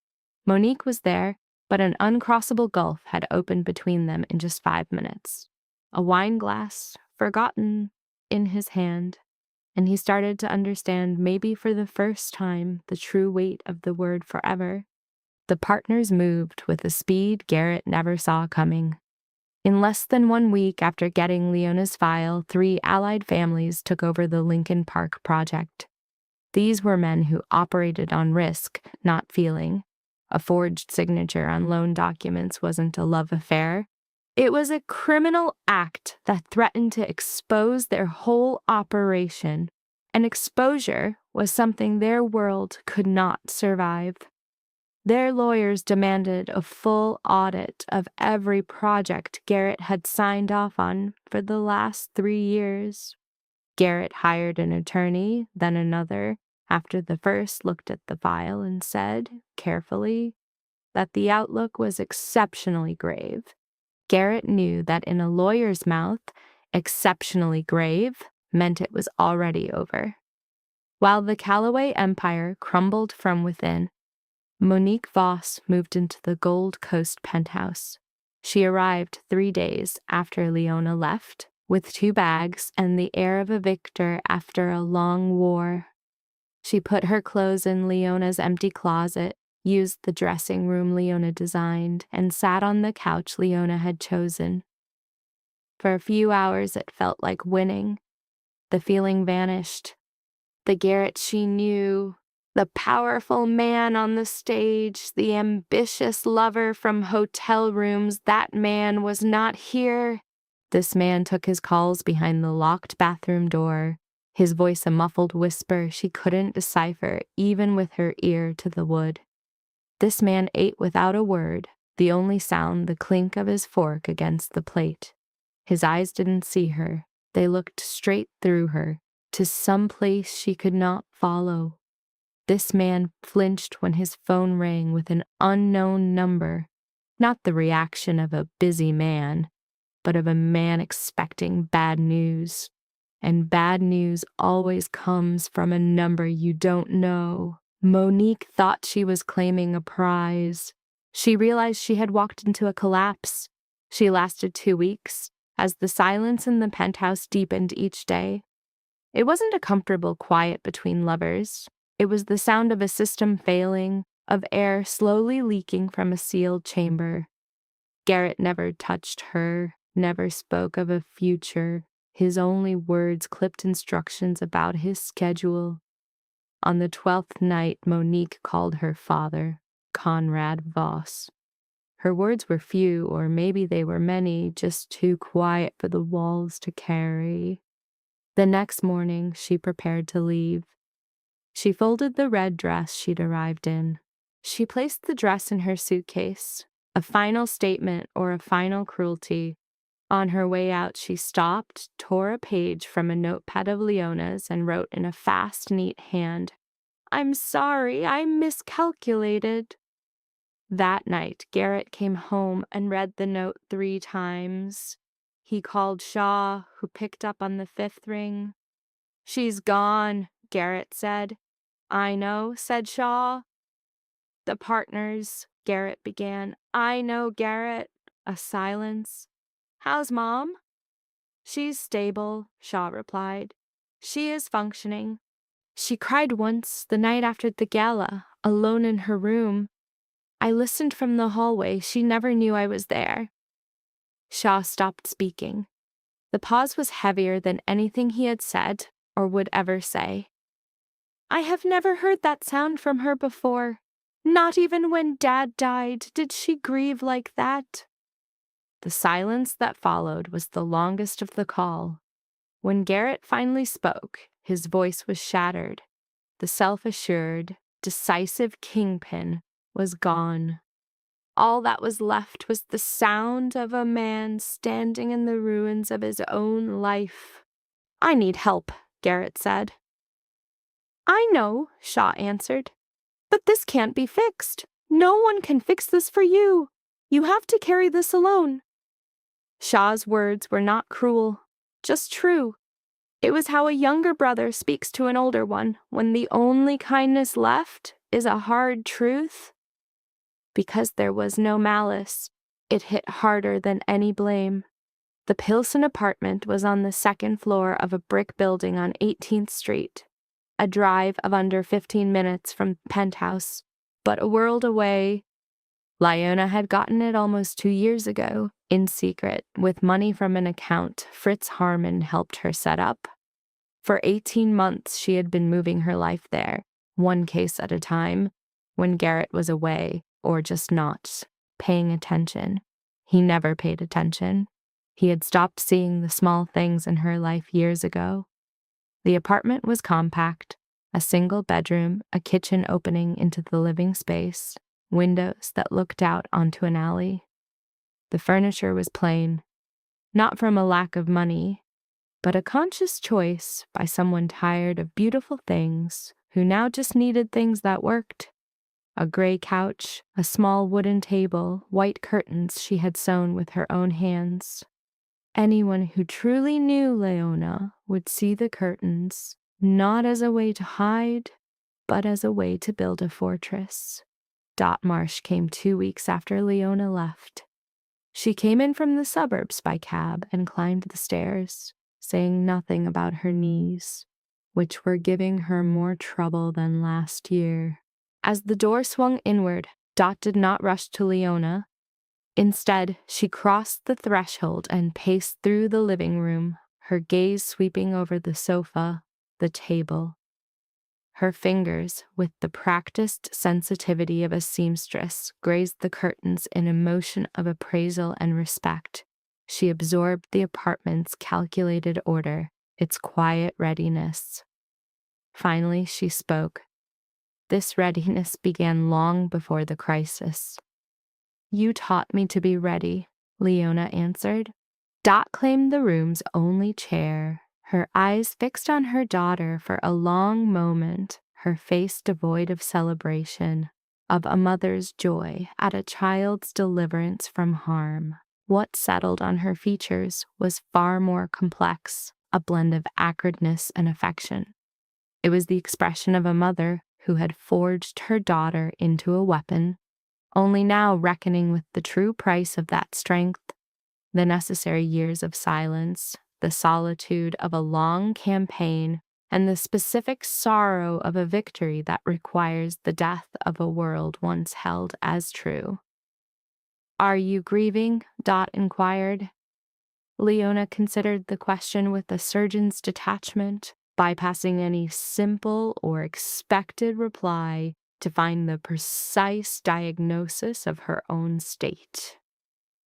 Speaker 2: Monique was there, but an uncrossable gulf had opened between them in just 5 minutes. A wine glass, forgotten, in his hand, and he started to understand, maybe for the first time, the true weight of the word forever. The partners moved with a speed Garrett never saw coming. In less than 1 week after getting Leona's file, 3 allied families took over the Lincoln Park project. These were men who operated on risk, not feeling. A forged signature on loan documents wasn't a love affair. It was a criminal act that threatened to expose their whole operation, and exposure was something their world could not survive. Their lawyers demanded a full audit of every project Garrett had signed off on for the last 3 years. Garrett hired an attorney, then another, after the first looked at the file and said, carefully, that the outlook was exceptionally grave. Garrett knew that in a lawyer's mouth, exceptionally grave meant it was already over. While the Callaway empire crumbled from within, Monique Voss moved into the Gold Coast penthouse. She arrived 3 days after Leona left, with 2 bags and the air of a victor after a long war. She put her clothes in Leona's empty closet, used the dressing room Leona designed, and sat on the couch Leona had chosen. For a few hours it felt like winning. The feeling vanished. The Garrett she knew, the powerful man on the stage, the ambitious lover from hotel rooms, that man was not here. This man took his calls behind the locked bathroom door, his voice a muffled whisper she couldn't decipher even with her ear to the wood. This man ate without a word, the only sound the clink of his fork against the plate. His eyes didn't see her. They looked straight through her, to some place she could not follow. This man flinched when his phone rang with an unknown number, not the reaction of a busy man, but of a man expecting bad news. And bad news always comes from a number you don't know. Monique thought she was claiming a prize. She realized she had walked into a collapse. She lasted 2 weeks, as the silence in the penthouse deepened each day. It wasn't a comfortable quiet between lovers. It was the sound of a system failing, of air slowly leaking from a sealed chamber. Garrett never touched her, never spoke of a future. His only words clipped instructions about his schedule. On the 12th night, Monique called her father, Conrad Voss. Her words were few, or maybe they were many, just too quiet for the walls to carry. The next morning, she prepared to leave. She folded the red dress she'd arrived in. She placed the dress in her suitcase, a final statement or a final cruelty. On her way out, she stopped, tore a page from a notepad of Leona's, and wrote in a fast, neat hand, "I'm sorry, I miscalculated." That night, Garrett came home and read the note 3 times. He called Shaw, who picked up on the 5th ring. "She's gone," Garrett said. "I know," said Shaw. "The partners," Garrett began. "I know, Garrett." A silence. "How's Mom?" "She's stable," Shaw replied. "She is functioning. She cried once the night after the gala, alone in her room. I listened from the hallway. She never knew I was there." Shaw stopped speaking. The pause was heavier than anything he had said or would ever say. "I have never heard that sound from her before. Not even when Dad died did she grieve like that." The silence that followed was the longest of the call. When Garrett finally spoke, his voice was shattered. The self-assured, decisive kingpin was gone. All that was left was the sound of a man standing in the ruins of his own life. "I need help," Garrett said. "I know," Shaw answered. "But this can't be fixed. No one can fix this for you. You have to carry this alone." Shaw's words were not cruel, just true. It was how a younger brother speaks to an older one when the only kindness left is a hard truth. Because there was no malice, it hit harder than any blame. The Pilsen apartment was on the second floor of a brick building on 18th Street, a drive of under 15 minutes from Penthouse, but a world away. Leona had gotten it almost 2 years ago, in secret, with money from an account Fritz Harmon helped her set up. For 18 months, she had been moving her life there, one case at a time, when Garrett was away, or just not paying attention. He never paid attention. He had stopped seeing the small things in her life years ago. The apartment was compact, a single bedroom, a kitchen opening into the living space, windows that looked out onto an alley. The furniture was plain, not from a lack of money, but a conscious choice by someone tired of beautiful things who now just needed things that worked. A gray couch, a small wooden table, white curtains she had sewn with her own hands. Anyone who truly knew Leona would see the curtains not as a way to hide, but as a way to build a fortress. Dot Marsh came 2 weeks after Leona left. She came in from the suburbs by cab and climbed the stairs, saying nothing about her knees, which were giving her more trouble than last year. As the door swung inward, Dot did not rush to Leona. Instead, she crossed the threshold and paced through the living room, her gaze sweeping over the sofa, the table. Her fingers, with the practiced sensitivity of a seamstress, grazed the curtains in a motion of appraisal and respect. She absorbed the apartment's calculated order, its quiet readiness. Finally, she spoke. This readiness began long before the crisis. "You taught me to be ready," Leona answered. Dot claimed the room's only chair, her eyes fixed on her daughter for a long moment, her face devoid of celebration, of a mother's joy at a child's deliverance from harm. What settled on her features was far more complex, a blend of acridness and affection. It was the expression of a mother who had forged her daughter into a weapon, only now reckoning with the true price of that strength, the necessary years of silence, the solitude of a long campaign, and the specific sorrow of a victory that requires the death of a world once held as true. "Are you grieving?" Dot inquired. Leona considered the question with a surgeon's detachment, bypassing any simple or expected reply to find the precise diagnosis of her own state.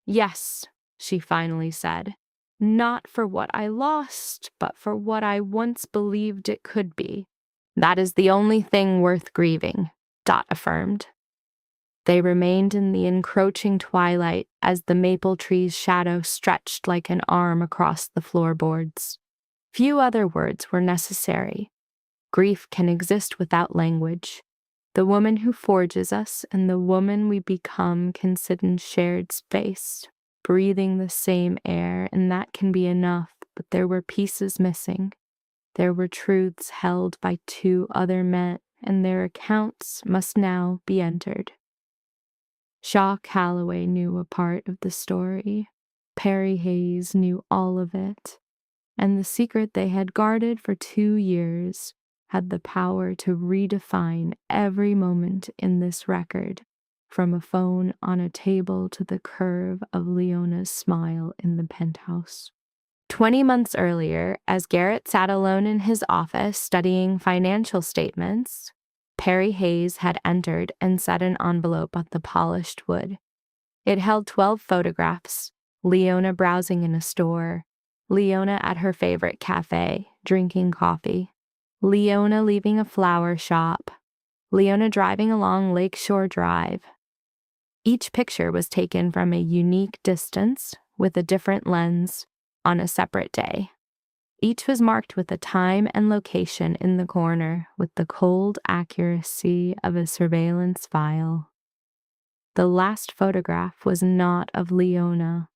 Speaker 2: "Yes," she finally said, "not for what I lost, but for what I once believed it could be." "That is the only thing worth grieving," Dot affirmed. They remained in the encroaching twilight as the maple tree's shadow stretched like an arm across the floorboards. Few other words were necessary. Grief can exist without language. The woman who forges us and the woman we become can sit in shared space, breathing the same air, and that can be enough, but there were pieces missing. There were truths held by two other men, and their accounts must now be entered. Shaw Calloway knew a part of the story. Perry Hayes knew all of it. And the secret they had guarded for 2 years had the power to redefine every moment in this record, from a phone on a table to the curve of Leona's smile in the penthouse. 20 months earlier, as Garrett sat alone in his office studying financial statements, Perry Hayes had entered and set an envelope on the polished wood. It held 12 photographs, Leona browsing in a store, Leona at her favorite cafe, drinking coffee, Leona leaving a flower shop, Leona driving along Lakeshore Drive. Each picture was taken from a unique distance with a different lens on a separate day. Each was marked with a time and location in the corner with the cold accuracy of a surveillance file. The last photograph was not of Leona.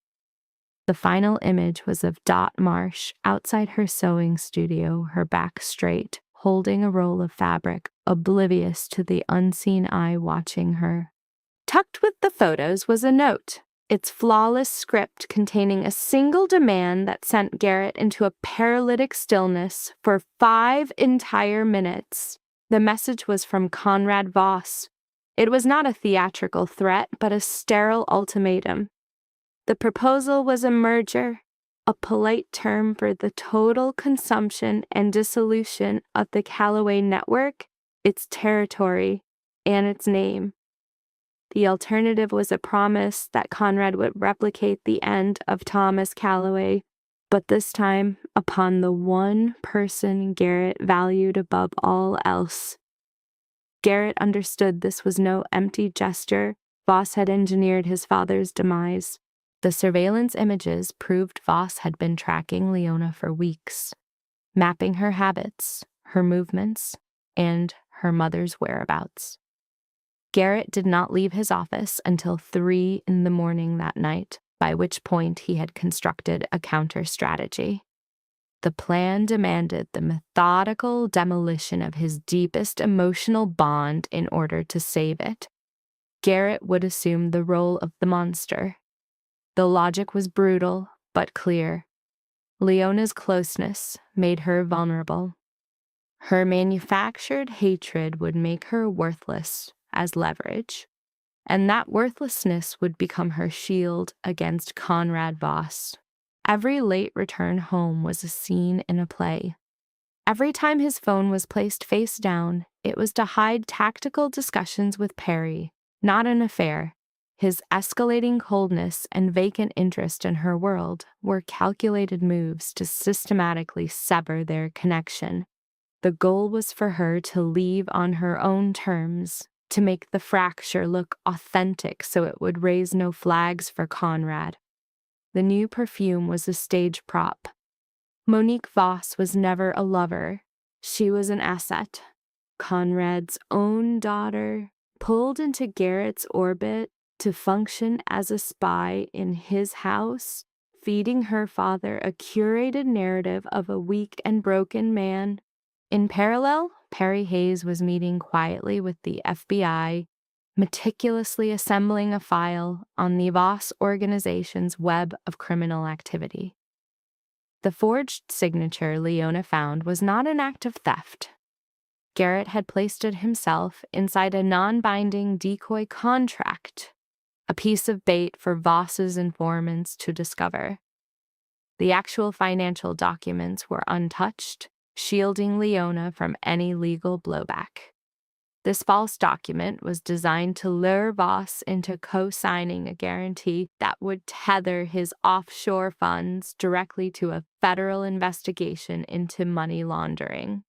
Speaker 2: The final image was of Dot Marsh outside her sewing studio, her back straight, holding a roll of fabric, oblivious to the unseen eye watching her. Tucked with the photos was a note, its flawless script containing a single demand that sent Garrett into a paralytic stillness for 5 entire minutes. The message was from Conrad Voss. It was not a theatrical threat, but a sterile ultimatum. The proposal was a merger, a polite term for the total consumption and dissolution of the Callaway network, its territory, and its name. The alternative was a promise that Conrad would replicate the end of Thomas Callaway, but this time upon the one person Garrett valued above all else. Garrett understood this was no empty gesture. Voss had engineered his father's demise. The surveillance images proved Voss had been tracking Leona for weeks, mapping her habits, her movements, and her mother's whereabouts. Garrett did not leave his office until 3 a.m. that night, by which point he had constructed a counter-strategy. The plan demanded the methodical demolition of his deepest emotional bond in order to save it. Garrett would assume the role of the monster. The logic was brutal, but clear. Leona's closeness made her vulnerable. Her manufactured hatred would make her worthless as leverage, and that worthlessness would become her shield against Conrad Voss. Every late return home was a scene in a play. Every time his phone was placed face down, it was to hide tactical discussions with Perry, not an affair. His escalating coldness and vacant interest in her world were calculated moves to systematically sever their connection. The goal was for her to leave on her own terms, to make the fracture look authentic so it would raise no flags for Conrad. The new perfume was a stage prop. Monique Voss was never a lover. She was an asset. Conrad's own daughter, pulled into Garrett's orbit to function as a spy in his house, feeding her father a curated narrative of a weak and broken man. In parallel, Perry Hayes was meeting quietly with the FBI, meticulously assembling a file on the Voss organization's web of criminal activity. The forged signature Leona found was not an act of theft. Garrett had placed it himself inside a non-binding decoy contract, a piece of bait for Voss's informants to discover. The actual financial documents were untouched, shielding Leona from any legal blowback. This false document was designed to lure Voss into co-signing a guarantee that would tether his offshore funds directly to a federal investigation into money laundering.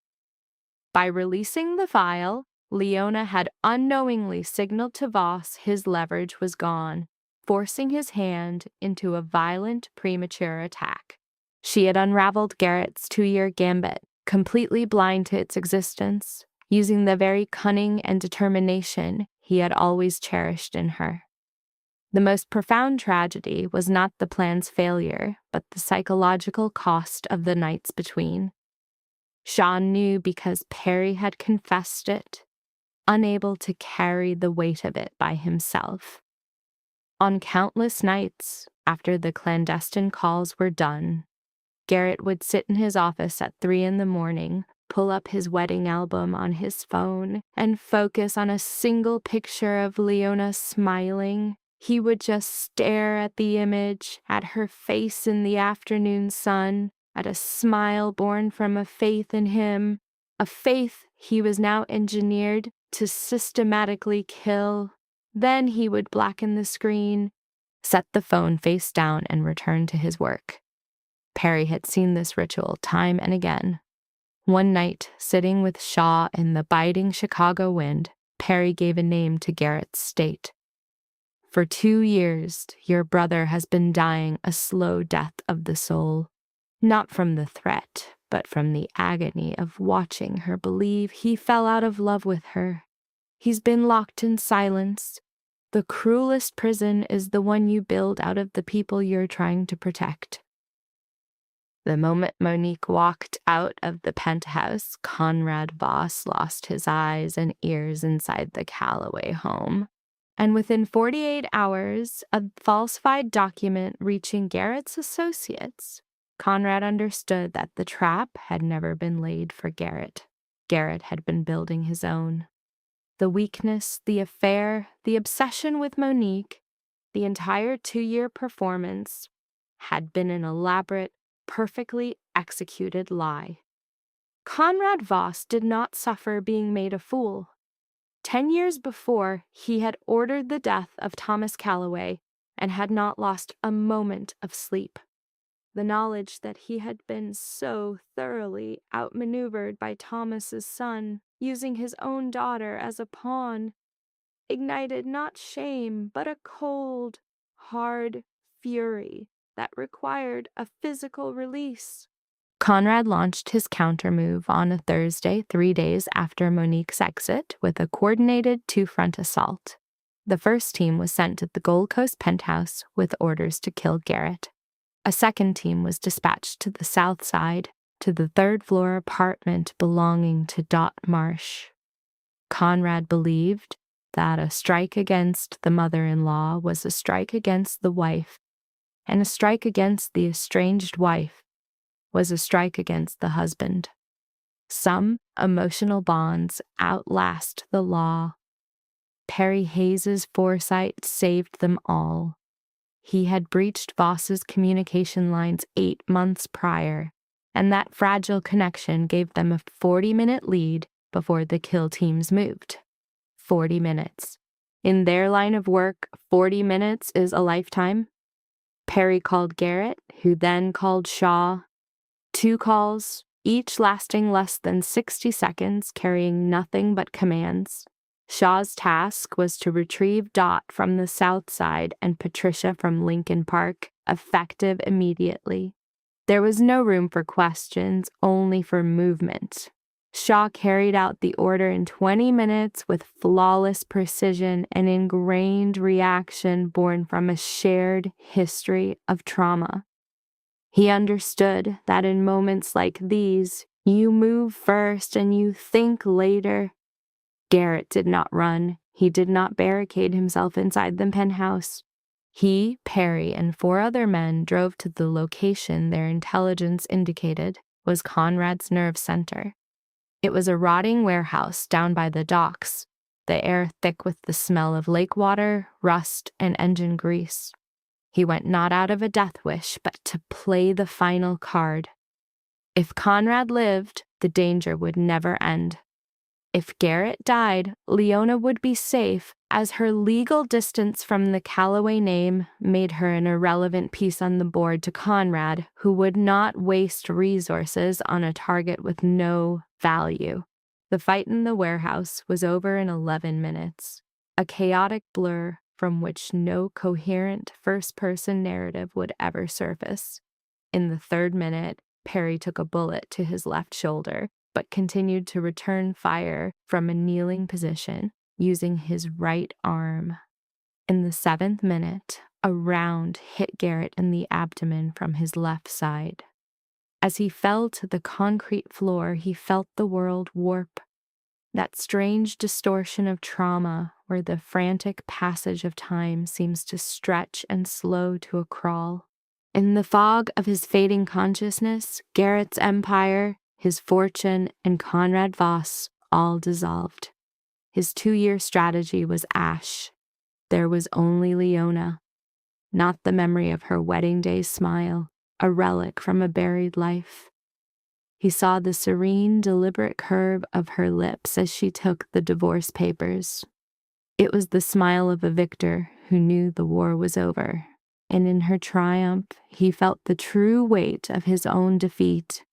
Speaker 2: By releasing the file, Leona had unknowingly signaled to Voss his leverage was gone, forcing his hand into a violent, premature attack. She had unraveled Garrett's 2-year gambit, completely blind to its existence, using the very cunning and determination he had always cherished in her. The most profound tragedy was not the plan's failure, but the psychological cost of the nights between. Sean knew because Perry had confessed it, unable to carry the weight of it by himself. On countless nights, after the clandestine calls were done, Garrett would sit in his office at 3 a.m, pull up his wedding album on his phone, and focus on a single picture of Leona smiling. He would just stare at the image, at her face in the afternoon sun, at a smile born from a faith in him, a faith he was now engineered to systematically kill. Then he would blacken the screen, set the phone face down, and return to his work. Perry had seen this ritual time and again. One night, sitting with Shaw in the biting Chicago wind, Perry gave a name to Garrett's state. For 2 years, your brother has been dying a slow death of the soul, not from the threat, but from the agony of watching her believe he fell out of love with her. He's been locked in silence, The cruelest prison is the one you build out of the people you're trying to protect. The moment Monique walked out of the penthouse, Conrad Voss lost his eyes and ears inside the Calloway home. And within 48 hours, a falsified document reaching Garrett's associates, Conrad understood that the trap had never been laid for Garrett. Garrett had been building his own. The weakness, the affair, the obsession with Monique, the entire 2-year performance had been an elaborate, perfectly executed lie. Conrad Voss did not suffer being made a fool. 10 years before, he had ordered the death of Thomas Calloway and had not lost a moment of sleep. The knowledge that he had been so thoroughly outmaneuvered by Thomas's son, using his own daughter as a pawn, ignited not shame, but a cold, hard fury that required a physical release. Conrad launched his countermove on a Thursday 3 days after Monique's exit with a coordinated 2-front assault. The first team was sent to the Gold Coast penthouse with orders to kill Garrett. A second team was dispatched to the south side, to the 3rd-floor apartment belonging to Dot Marsh. Conrad believed that a strike against the mother-in-law was a strike against the wife, and a strike against the estranged wife was a strike against the husband. Some emotional bonds outlast the law. Perry Hayes's foresight saved them all. He had breached Voss's communication lines 8 months prior, and that fragile connection gave them a 40-minute lead before the kill teams moved. 40 minutes. In their line of work, 40 minutes is a lifetime. Perry called Garrett, who then called Shaw. 2 calls, each lasting less than 60 seconds, carrying nothing but commands. Shaw's task was to retrieve Dot from the south side and Patricia from Lincoln Park, effective immediately. There was no room for questions, only for movement. Shaw carried out the order in 20 minutes with flawless precision and ingrained reaction born from a shared history of trauma. He understood that in moments like these, you move first and you think later. Garrett did not run. He did not barricade himself inside the penthouse. He, Perry, and 4 other men drove to the location their intelligence indicated was Conrad's nerve center. It was a rotting warehouse down by the docks, the air thick with the smell of lake water, rust, and engine grease. He went not out of a death wish, but to play the final card. If Conrad lived, the danger would never end. If Garrett died, Leona would be safe, as her legal distance from the Calloway name made her an irrelevant piece on the board to Conrad, who would not waste resources on a target with no value. The fight in the warehouse was over in 11 minutes, a chaotic blur from which no coherent first-person narrative would ever surface. In the 3rd minute, Perry took a bullet to his left shoulder, but continued to return fire from a kneeling position using his right arm. In the 7th minute, a round hit Garrett in the abdomen from his left side. As he fell to the concrete floor, he felt the world warp. That strange distortion of trauma where the frantic passage of time seems to stretch and slow to a crawl. In the fog of his fading consciousness, Garrett's empire, his fortune, and Conrad Voss all dissolved. His 2-year strategy was ash. There was only Leona, not the memory of her wedding day smile, a relic from a buried life. He saw the serene, deliberate curve of her lips as she took the divorce papers. It was the smile of a victor who knew the war was over, and in her triumph, he felt the true weight of his own defeat.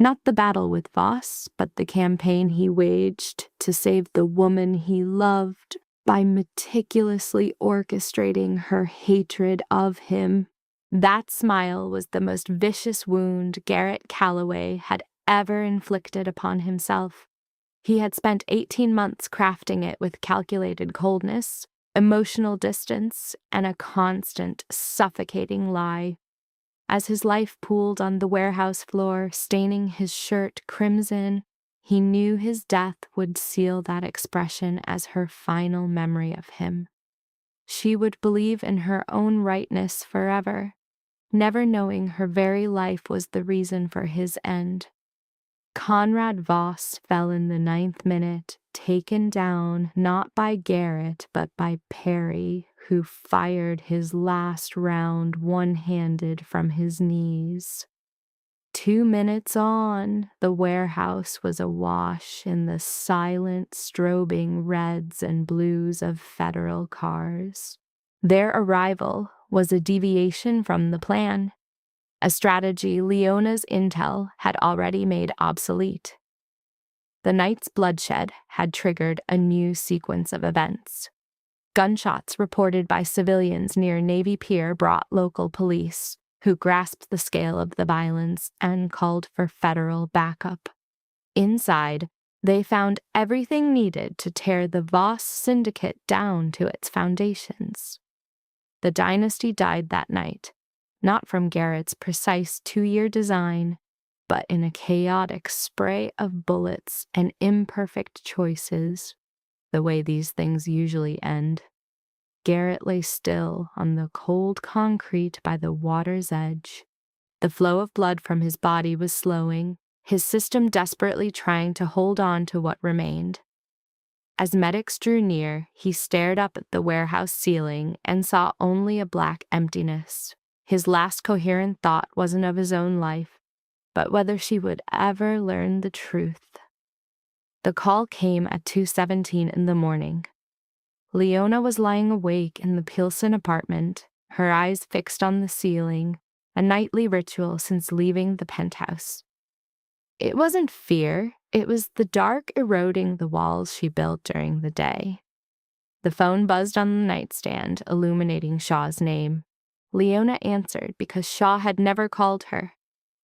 Speaker 2: Not the battle with Voss, but the campaign he waged to save the woman he loved by meticulously orchestrating her hatred of him. That smile was the most vicious wound Garrett Calloway had ever inflicted upon himself. He had spent 18 months crafting it with calculated coldness, emotional distance, and a constant, suffocating lie. As his life pooled on the warehouse floor, staining his shirt crimson, he knew his death would seal that expression as her final memory of him. She would believe in her own rightness forever, never knowing her very life was the reason for his end. Conrad Voss fell in the 9th minute, taken down not by Garrett but by Perry, who fired his last round one-handed from his knees. 2 minutes on, the warehouse was awash in the silent, strobing reds and blues of federal cars. Their arrival was a deviation from the plan, a strategy Leona's intel had already made obsolete. The night's bloodshed had triggered a new sequence of events. Gunshots reported by civilians near Navy Pier brought local police, who grasped the scale of the violence and called for federal backup. Inside, they found everything needed to tear the Voss syndicate down to its foundations. The dynasty died that night, not from Garrett's precise 2-year design, but in a chaotic spray of bullets and imperfect choices, the way these things usually end. Garrett lay still on the cold concrete by the water's edge. The flow of blood from his body was slowing, his system desperately trying to hold on to what remained. As medics drew near, he stared up at the warehouse ceiling and saw only a black emptiness. His last coherent thought wasn't of his own life, but whether she would ever learn the truth. The call came at 2:17 in the morning. Leona was lying awake in the Pilsen apartment, her eyes fixed on the ceiling, a nightly ritual since leaving the penthouse. It wasn't fear, it was the dark eroding the walls she built during the day. The phone buzzed on the nightstand, illuminating Shaw's name. Leona answered because Shaw had never called her.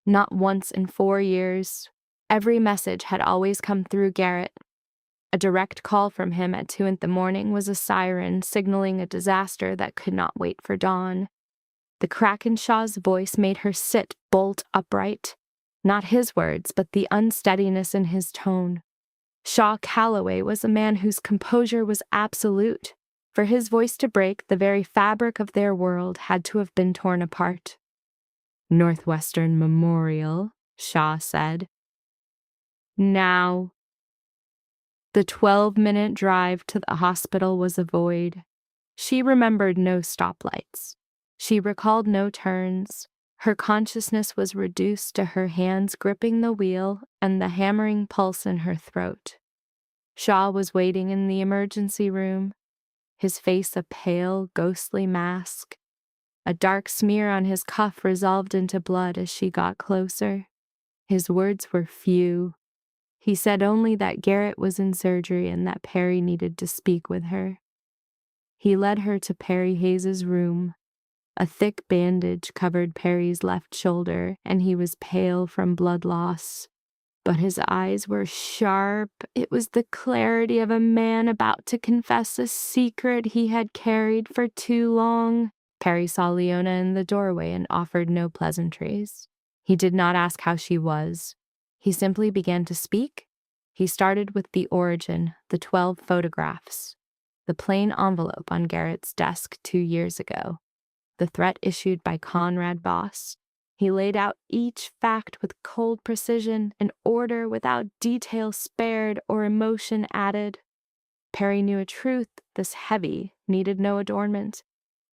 Speaker 2: Not once in 4 years. Every message had always come through Garrett. A direct call from him at 2 a.m. was a siren signaling a disaster that could not wait for dawn. The crack in Shaw's voice made her sit bolt upright. Not his words, but the unsteadiness in his tone. Shaw Calloway was a man whose composure was absolute. For his voice to break, the very fabric of their world had to have been torn apart. "Northwestern Memorial," Shaw said. "Now." The 12-minute drive to the hospital was a void. She remembered no stoplights. She recalled no turns. Her consciousness was reduced to her hands gripping the wheel and the hammering pulse in her throat. Shaw was waiting in the emergency room, his face a pale, ghostly mask. A dark smear on his cuff resolved into blood as she got closer. His words were few. He said only that Garrett was in surgery and that Perry needed to speak with her. He led her to Perry Hayes's room. A thick bandage covered Perry's left shoulder, and he was pale from blood loss. But his eyes were sharp. It was the clarity of a man about to confess a secret he had carried for too long. Perry saw Leona in the doorway and offered no pleasantries. He did not ask how she was. He simply began to speak. He started with the origin, the 12 photographs, the plain envelope on Garrett's desk 2 years ago, the threat issued by Conrad Voss. He laid out each fact with cold precision, in order without detail spared or emotion added. Perry knew a truth this heavy needed no adornment.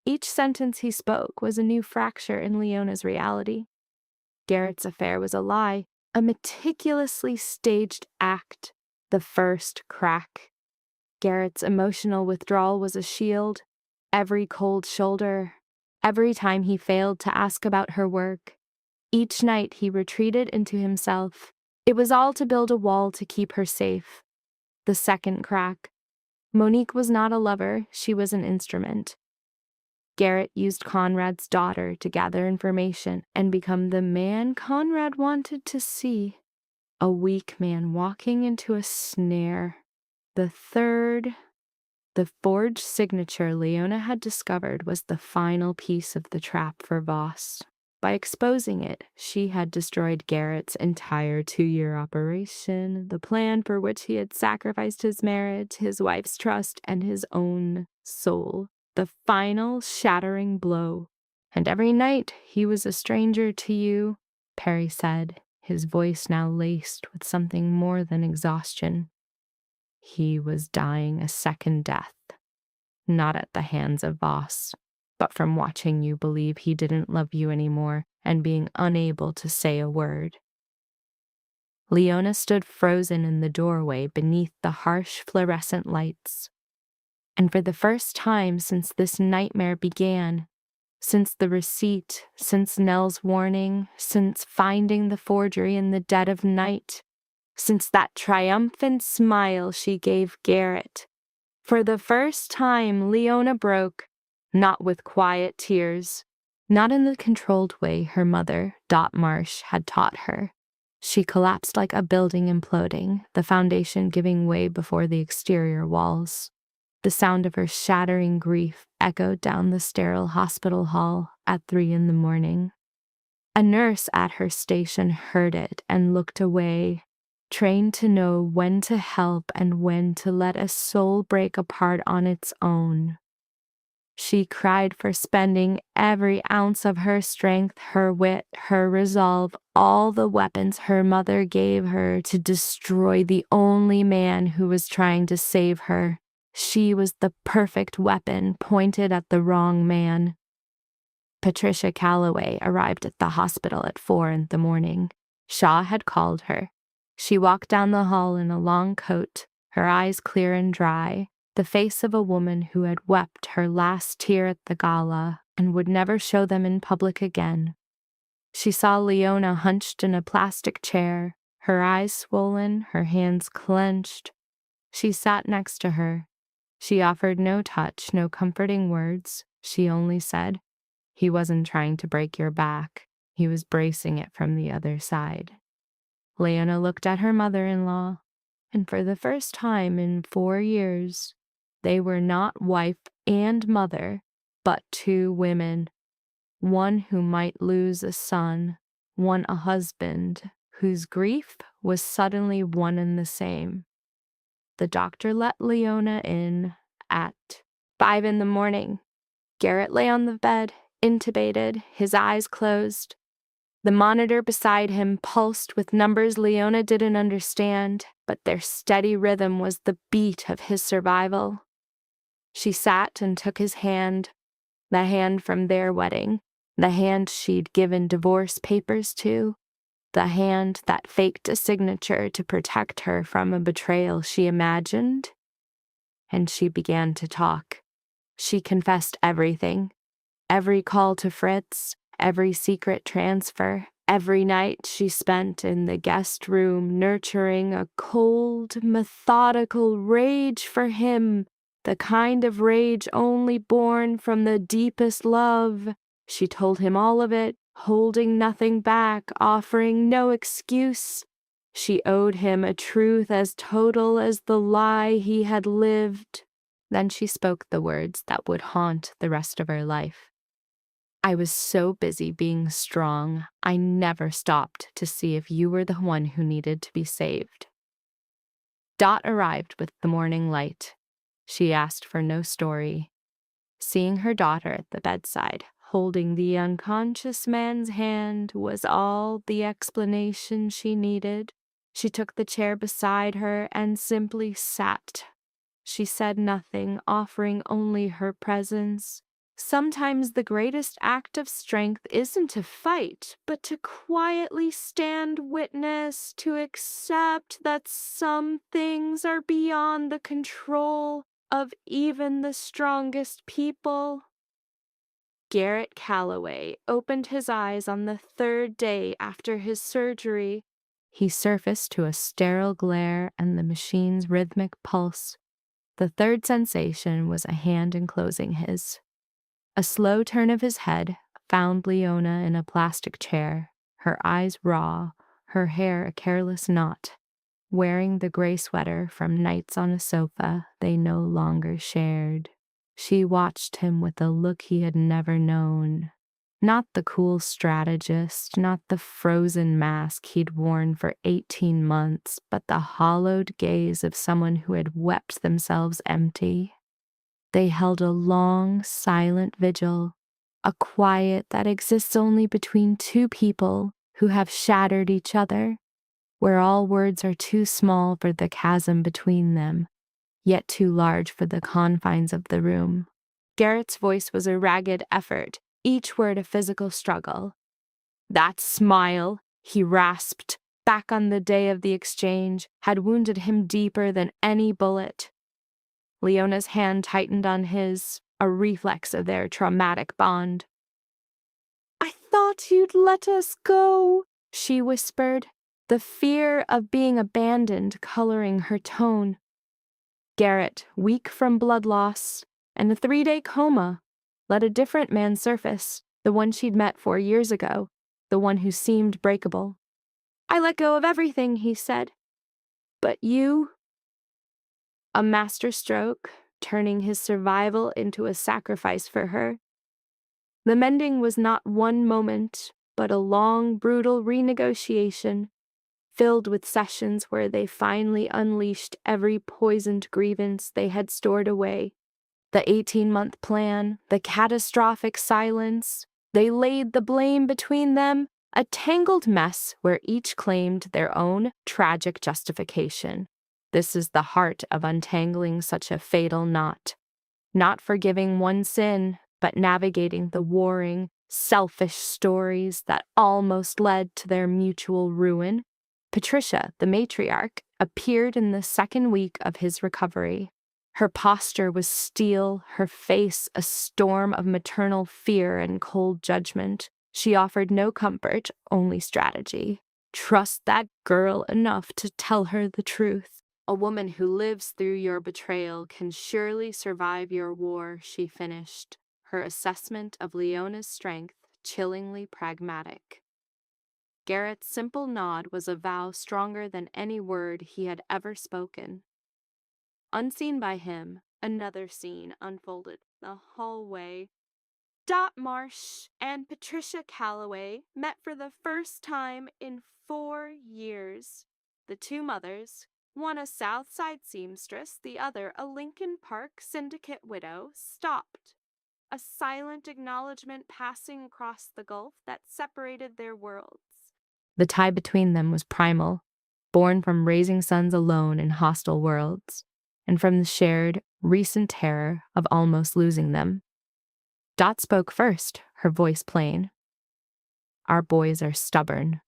Speaker 2: Each sentence he spoke was a new fracture in Leona's reality. Garrett's affair was a lie, a meticulously staged act, the first crack. Garrett's emotional withdrawal was a shield. Every cold shoulder, every time he failed to ask about her work, each night he retreated into himself. It was all to build a wall to keep her safe. The second crack. Monique was not a lover, she was an instrument. Garrett used Conrad's daughter to gather information and become the man Conrad wanted to see. A weak man walking into a snare. The third. The forged signature Leona had discovered was the final piece of the trap for Voss. By exposing it, she had destroyed Garrett's entire 2-year operation, the plan for which he had sacrificed his marriage, his wife's trust, and his own soul. The final shattering blow. "And every night he was a stranger to you," Perry said, his voice now laced with something more than exhaustion. "He was dying a second death, not at the hands of Voss, but from watching you believe he didn't love you anymore and being unable to say a word." Leona stood frozen in the doorway beneath the harsh fluorescent lights. And for the first time since this nightmare began, since the receipt, since Nell's warning, since finding the forgery in the dead of night, since that triumphant smile she gave Garrett, for the first time Leona broke, not with quiet tears, not in the controlled way her mother, Dot Marsh, had taught her. She collapsed like a building imploding, the foundation giving way before the exterior walls. The sound of her shattering grief echoed down the sterile hospital hall at 3 a.m. A nurse at her station heard it and looked away, trained to know when to help and when to let a soul break apart on its own. She cried for spending every ounce of her strength, her wit, her resolve, all the weapons her mother gave her to destroy the only man who was trying to save her. She was the perfect weapon pointed at the wrong man. Patricia Calloway arrived at the hospital at 4 a.m. Shaw had called her. She walked down the hall in a long coat, her eyes clear and dry, the face of a woman who had wept her last tear at the gala and would never show them in public again. She saw Leona hunched in a plastic chair, her eyes swollen, her hands clenched. She sat next to her. She offered no touch, no comforting words. She only said, "He wasn't trying to break your back. He was bracing it from the other side." Leona looked at her mother-in-law, and for the first time in 4 years, they were not wife and mother, but 2 women. One who might lose a son, one a husband, whose grief was suddenly one and the same. The doctor let Leona in at 5 a.m. Garrett lay on the bed, intubated, his eyes closed. The monitor beside him pulsed with numbers Leona didn't understand, but their steady rhythm was the beat of his survival. She sat and took his hand, the hand from their wedding, the hand she'd given divorce papers to, the hand that faked a signature to protect her from a betrayal she imagined. And she began to talk. She confessed everything. Every call to Fritz, every secret transfer, every night she spent in the guest room nurturing a cold, methodical rage for him, the kind of rage only born from the deepest love. She told him all of it, holding nothing back, offering no excuse. She owed him a truth as total as the lie he had lived. Then she spoke the words that would haunt the rest of her life. "I was so busy being strong, I never stopped to see if you were the one who needed to be saved." Dot arrived with the morning light. She asked for no story. Seeing her daughter at the bedside, holding the unconscious man's hand, was all the explanation she needed. She took the chair beside her and simply sat. She said nothing, offering only her presence. Sometimes the greatest act of strength isn't to fight, but to quietly stand witness, to accept that some things are beyond the control of even the strongest people. Garrett Calloway opened his eyes on the 3rd day after his surgery. He surfaced to a sterile glare and the machine's rhythmic pulse. The 3rd sensation was a hand enclosing his. A slow turn of his head found Leona in a plastic chair, her eyes raw, her hair a careless knot. wearing the gray sweater from nights on a sofa they no longer shared. She watched him with a look he had never known. Not the cool strategist, not the frozen mask he'd worn for 18 months, but the hollowed gaze of someone who had wept themselves empty. They held a long, silent vigil, a quiet that exists only between two people who have shattered each other, where all words are too small for the chasm between them, yet too large for the confines of the room. Garrett's voice was a ragged effort, each word a physical struggle. That smile, he rasped, back on the day of the exchange, had wounded him deeper than any bullet. Leona's hand tightened on his, a reflex of their traumatic bond. "I thought you'd let us go," she whispered, the fear of being abandoned coloring her tone. Garrett, weak from blood loss and a 3-day coma, let a different man surface, the one she'd met 4 years ago, the one who seemed breakable. "I let go of everything," he said. "But you?" A masterstroke, turning his survival into a sacrifice for her. The mending was not one moment, but a long, brutal renegotiation, filled with sessions where they finally unleashed every poisoned grievance they had stored away. The 18-month plan, the catastrophic silence, they laid the blame between them, a tangled mess where each claimed their own tragic justification. This is the heart of untangling such a fatal knot. Not forgiving one sin, but navigating the warring, selfish stories that almost led to their mutual ruin. Patricia, the matriarch, appeared in the second week of his recovery. Her posture was steel, her face a storm of maternal fear and cold judgment. She offered no comfort, only strategy. Trust that girl enough to tell her the truth. A woman who lives through your betrayal can surely survive your war, she finished, her assessment of Leona's strength chillingly pragmatic. Garrett's simple nod was a vow stronger than any word he had ever spoken. Unseen by him, another scene unfolded in the hallway. Dot Marsh and Patricia Calloway met for the first time in 4 years. The two mothers, one a South Side seamstress, the other a Lincoln Park syndicate widow, stopped, a silent acknowledgement passing across the gulf that separated their worlds. The tie between them was primal, born from raising sons alone in hostile worlds, and from the shared, recent terror of almost losing them. Dot spoke first, her voice plain. "Our boys are stubborn."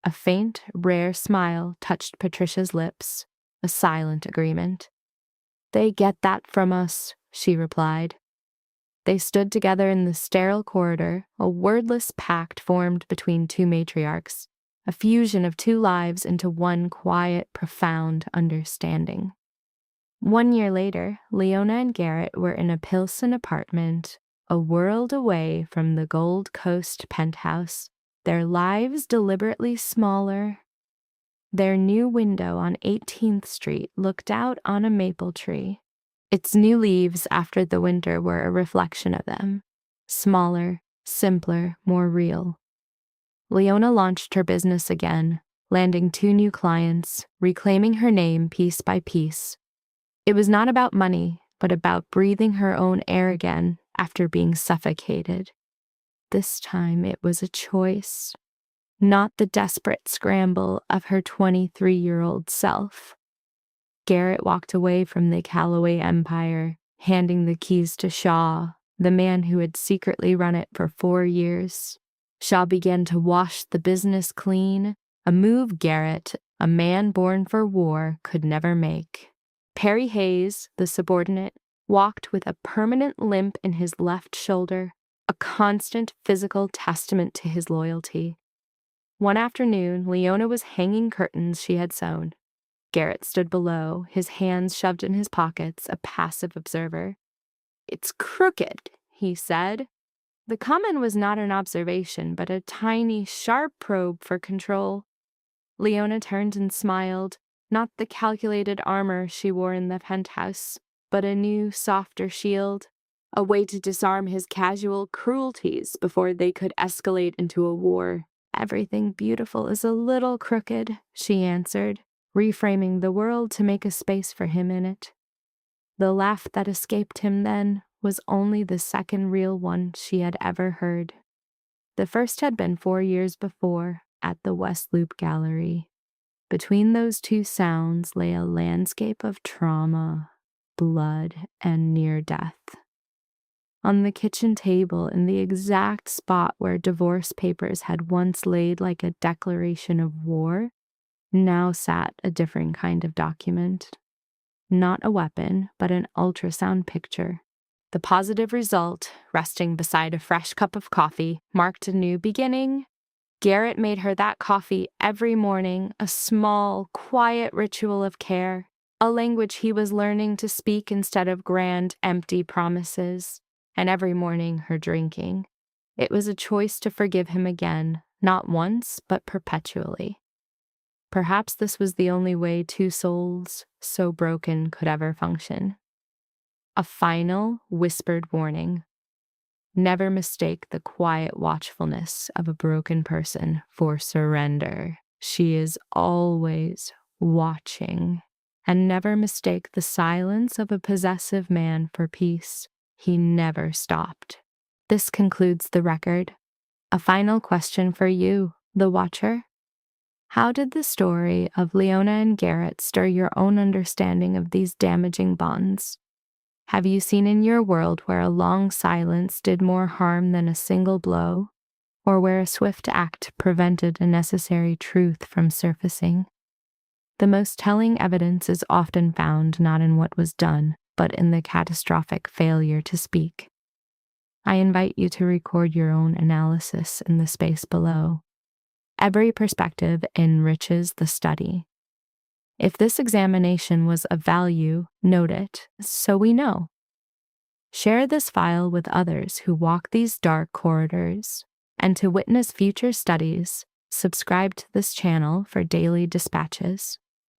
Speaker 2: A faint, rare smile touched Patricia's lips, a silent agreement. "They get that from us," she replied. They stood together in the sterile corridor, a wordless pact formed between two matriarchs, a fusion of two lives into one quiet, profound understanding. 1 year later, Leona and Garrett were in a Pilsen apartment, a world away from the Gold Coast penthouse, their lives deliberately smaller. Their new window on 18th Street looked out on a maple tree. Its new leaves after the winter were a reflection of them, smaller, simpler, more real. Leona launched her business again, landing 2 new clients, reclaiming her name piece by piece. It was not about money, but about breathing her own air again after being suffocated. This time it was a choice, not the desperate scramble of her 23-year-old self. Garrett walked away from the Calloway empire, handing the keys to Shaw, the man who had secretly run it for 4 years. Shaw began to wash the business clean, a move Garrett, a man born for war, could never make. Perry Hayes, the subordinate, walked with a permanent limp in his left shoulder, a constant physical testament to his loyalty. One afternoon, Leona was hanging curtains she had sewn. Garrett stood below, his hands shoved in his pockets, a passive observer. "It's crooked," he said. The comment was not an observation, but a tiny, sharp probe for control. Leona turned and smiled, Not the calculated armor she wore in the penthouse, but a new, softer shield, a way to disarm his casual cruelties before they could escalate into a war. "Everything beautiful is a little crooked," she answered, reframing the world to make a space for him in it. The laugh that escaped him then was only the second real one she had ever heard. The first had been 4 years before, at the West Loop Gallery. Between those two sounds lay a landscape of trauma, blood, and near death. On the kitchen table, in the exact spot where divorce papers had once laid like a declaration of war, now sat a different kind of document. Not a weapon, but an ultrasound picture. The positive result, resting beside a fresh cup of coffee, marked a new beginning. Garrett made her that coffee every morning, a small, quiet ritual of care, a language he was learning to speak instead of grand, empty promises. And every morning her drinking. It was a choice to forgive him again, not once, but perpetually. Perhaps this was the only way two souls so broken could ever function. A final, whispered warning. Never mistake the quiet watchfulness of a broken person for surrender. She is always watching. And never mistake the silence of a possessive man for peace. He never stopped. This concludes the record. A final question for you, the watcher. How did the story of Leona and Garrett stir your own understanding of these damaging bonds? Have you seen in your world where a long silence did more harm than a single blow, or where a swift act prevented a necessary truth from surfacing? The most telling evidence is often found not in what was done, but in the catastrophic failure to speak. I invite you to record your own analysis in the space below. Every perspective enriches the study. If this examination was of value, note it, so we know. Share this file with others who walk these dark corridors. And to witness future studies, subscribe to this channel for daily dispatches.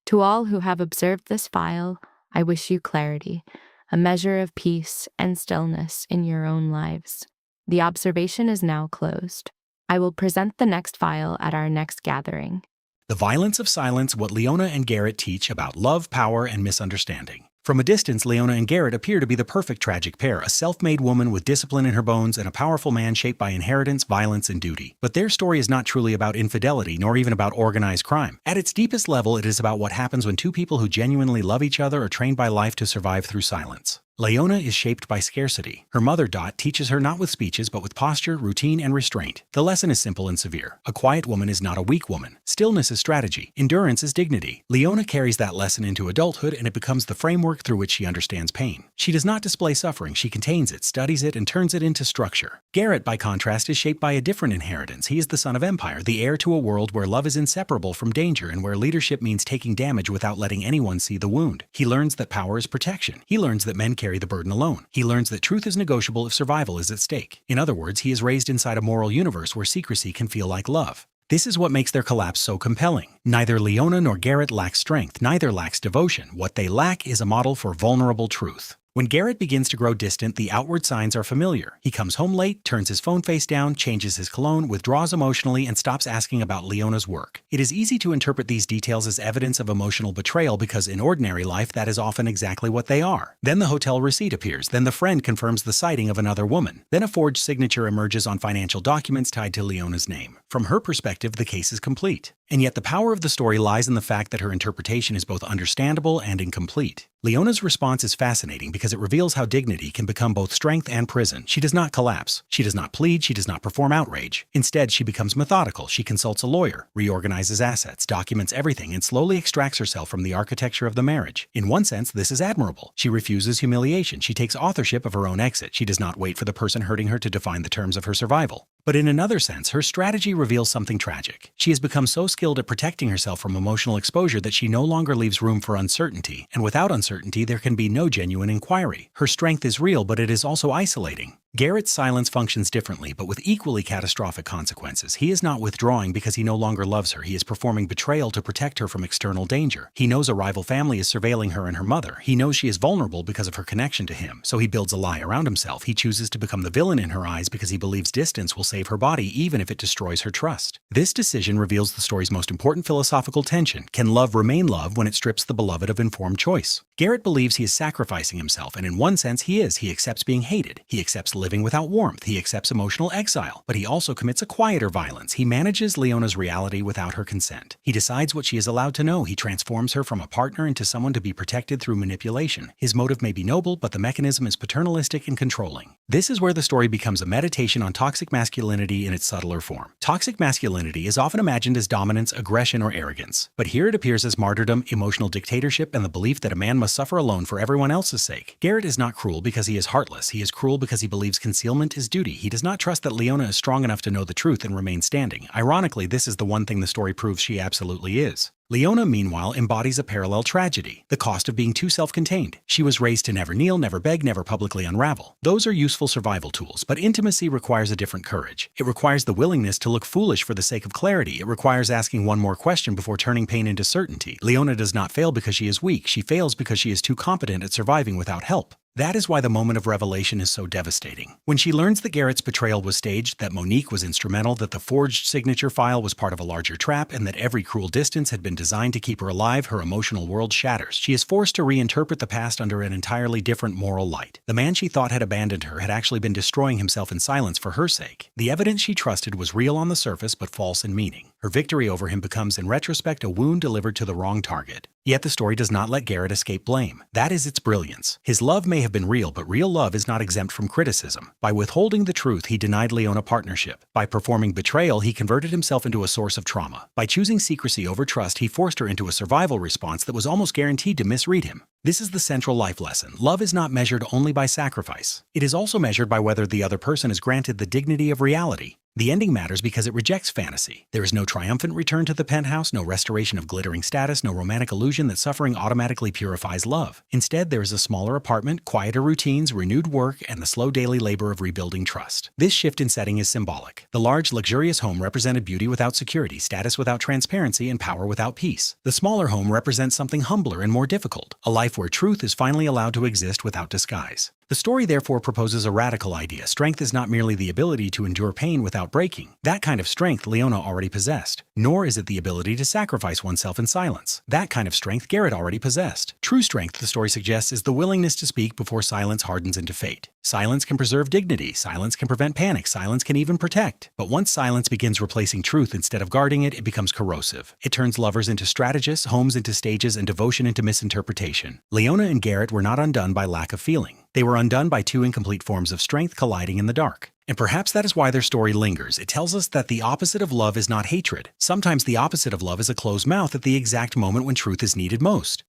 Speaker 2: To all who have observed this file, I wish you clarity, a measure of peace and stillness in your own lives. The observation is now closed. I will present the next file at our next gathering.
Speaker 1: The Violence of Silence, What Leona and Garrett Teach About Love, Power, and Misunderstanding. From a distance, Leona and Garrett appear to be the perfect tragic pair, a self-made woman with discipline in her bones and a powerful man shaped by inheritance, violence, and duty. But their story is not truly about infidelity, nor even about organized crime. At its deepest level, it is about what happens when two people who genuinely love each other are trained by life to survive through silence. Leona is shaped by scarcity. Her mother, Dot, teaches her not with speeches, but with posture, routine, and restraint. The lesson is simple and severe. A quiet woman is not a weak woman. Stillness is strategy. Endurance is dignity. Leona carries that lesson into adulthood, and it becomes the framework through which she understands pain. She does not display suffering. She contains it, studies it, and turns it into structure. Garrett, by contrast, is shaped by a different inheritance. He is the son of empire, the heir to a world where love is inseparable from danger and where leadership means taking damage without letting anyone see the wound. He learns that power is protection. He learns that men carry the burden alone. He learns that truth is negotiable if survival is at stake. In other words, he is raised inside a moral universe where secrecy can feel like love. This is what makes their collapse so compelling. Neither Leona nor Garrett lacks strength, neither lacks devotion. What they lack is a model for vulnerable truth. When Garrett begins to grow distant, the outward signs are familiar. He comes home late, turns his phone face down, changes his cologne, withdraws emotionally, and stops asking about Leona's work. It is easy to interpret these details as evidence of emotional betrayal because in ordinary life that is often exactly what they are. Then the hotel receipt appears, then the friend confirms the sighting of another woman. Then a forged signature emerges on financial documents tied to Leona's name. From her perspective, the case is complete. And yet the power of the story lies in the fact that her interpretation is both understandable and incomplete. Leona's response is fascinating because it reveals how dignity can become both strength and prison. She does not collapse. She does not plead. She does not perform outrage. Instead, she becomes methodical. She consults a lawyer, reorganizes assets, documents everything, and slowly extracts herself from the architecture of the marriage. In one sense, this is admirable. She refuses humiliation. She takes authorship of her own exit. She does not wait for the person hurting her to define the terms of her survival. But in another sense, her strategy reveals something tragic. She has become so skilled at protecting herself from emotional exposure that she no longer leaves room for uncertainty, and without uncertainty, there can be no genuine inquiry. Her strength is real, but it is also isolating. Garrett's silence functions differently, but with equally catastrophic consequences. He is not withdrawing because he no longer loves her. He is performing betrayal to protect her from external danger. He knows a rival family is surveilling her and her mother. He knows she is vulnerable because of her connection to him, so he builds a lie around himself. He chooses to become the villain in her eyes because he believes distance will save her body even if it destroys her trust. This decision reveals the story's most important philosophical tension. Can love remain love when it strips the beloved of informed choice? Garrett believes he is sacrificing himself, and in one sense he is. He accepts being hated. He accepts living without warmth. He accepts emotional exile. But he also commits a quieter violence. He manages Leona's reality without her consent. He decides what she is allowed to know. He transforms her from a partner into someone to be protected through manipulation. His motive may be noble, but the mechanism is paternalistic and controlling. This is where the story becomes a meditation on toxic masculinity in its subtler form. Toxic masculinity is often imagined as dominance, aggression, or arrogance. But here it appears as martyrdom, emotional dictatorship, and the belief that a man must suffer alone for everyone else's sake. Garrett is not cruel because he is heartless. He is cruel because he believes concealment is duty. He does not trust that Leona is strong enough to know the truth and remain standing. Ironically, this is the one thing the story proves she absolutely is. Leona, meanwhile, embodies a parallel tragedy, the cost of being too self-contained. She was raised to never kneel, never beg, never publicly unravel. Those are useful survival tools, but intimacy requires a different courage. It requires the willingness to look foolish for the sake of clarity. It requires asking one more question before turning pain into certainty. Leona does not fail because she is weak. She fails because she is too competent at surviving without help. That is why the moment of revelation is so devastating. When she learns that Garrett's betrayal was staged, that Monique was instrumental, that the forged signature file was part of a larger trap, and that every cruel distance had been designed to keep her alive, her emotional world shatters. She is forced to reinterpret the past under an entirely different moral light. The man she thought had abandoned her had actually been destroying himself in silence for her sake. The evidence she trusted was real on the surface but false in meaning. Her victory over him becomes, in retrospect, a wound delivered to the wrong target. Yet the story does not let Garrett escape blame. That is its brilliance. His love may have been real, but real love is not exempt from criticism. By withholding the truth, he denied Leona partnership. By performing betrayal, he converted himself into a source of trauma. By choosing secrecy over trust, he forced her into a survival response that was almost guaranteed to misread him. This is the central life lesson. Love is not measured only by sacrifice. It is also measured by whether the other person is granted the dignity of reality. The ending matters because it rejects fantasy. There is no triumphant return to the penthouse, no restoration of glittering status, no romantic illusion that suffering automatically purifies love. Instead, there is a smaller apartment, quieter routines, renewed work, and the slow daily labor of rebuilding trust. This shift in setting is symbolic. The large, luxurious home represented beauty without security, status without transparency, and power without peace. The smaller home represents something humbler and more difficult, a life where truth is finally allowed to exist without disguise. The story therefore proposes a radical idea. Strength is not merely the ability to endure pain without breaking. That kind of strength Leona already possessed. Nor is it the ability to sacrifice oneself in silence. That kind of strength Garrett already possessed. True strength, the story suggests, is the willingness to speak before silence hardens into fate. Silence can preserve dignity. Silence can prevent panic. Silence can even protect. But once silence begins replacing truth instead of guarding it, it becomes corrosive. It turns lovers into strategists, homes into stages, and devotion into misinterpretation. Leona and Garrett were not undone by lack of feeling. They were undone by two incomplete forms of strength colliding in the dark. And perhaps that is why their story lingers. It tells us that the opposite of love is not hatred. Sometimes the opposite of love is a closed mouth at the exact moment when truth is needed most.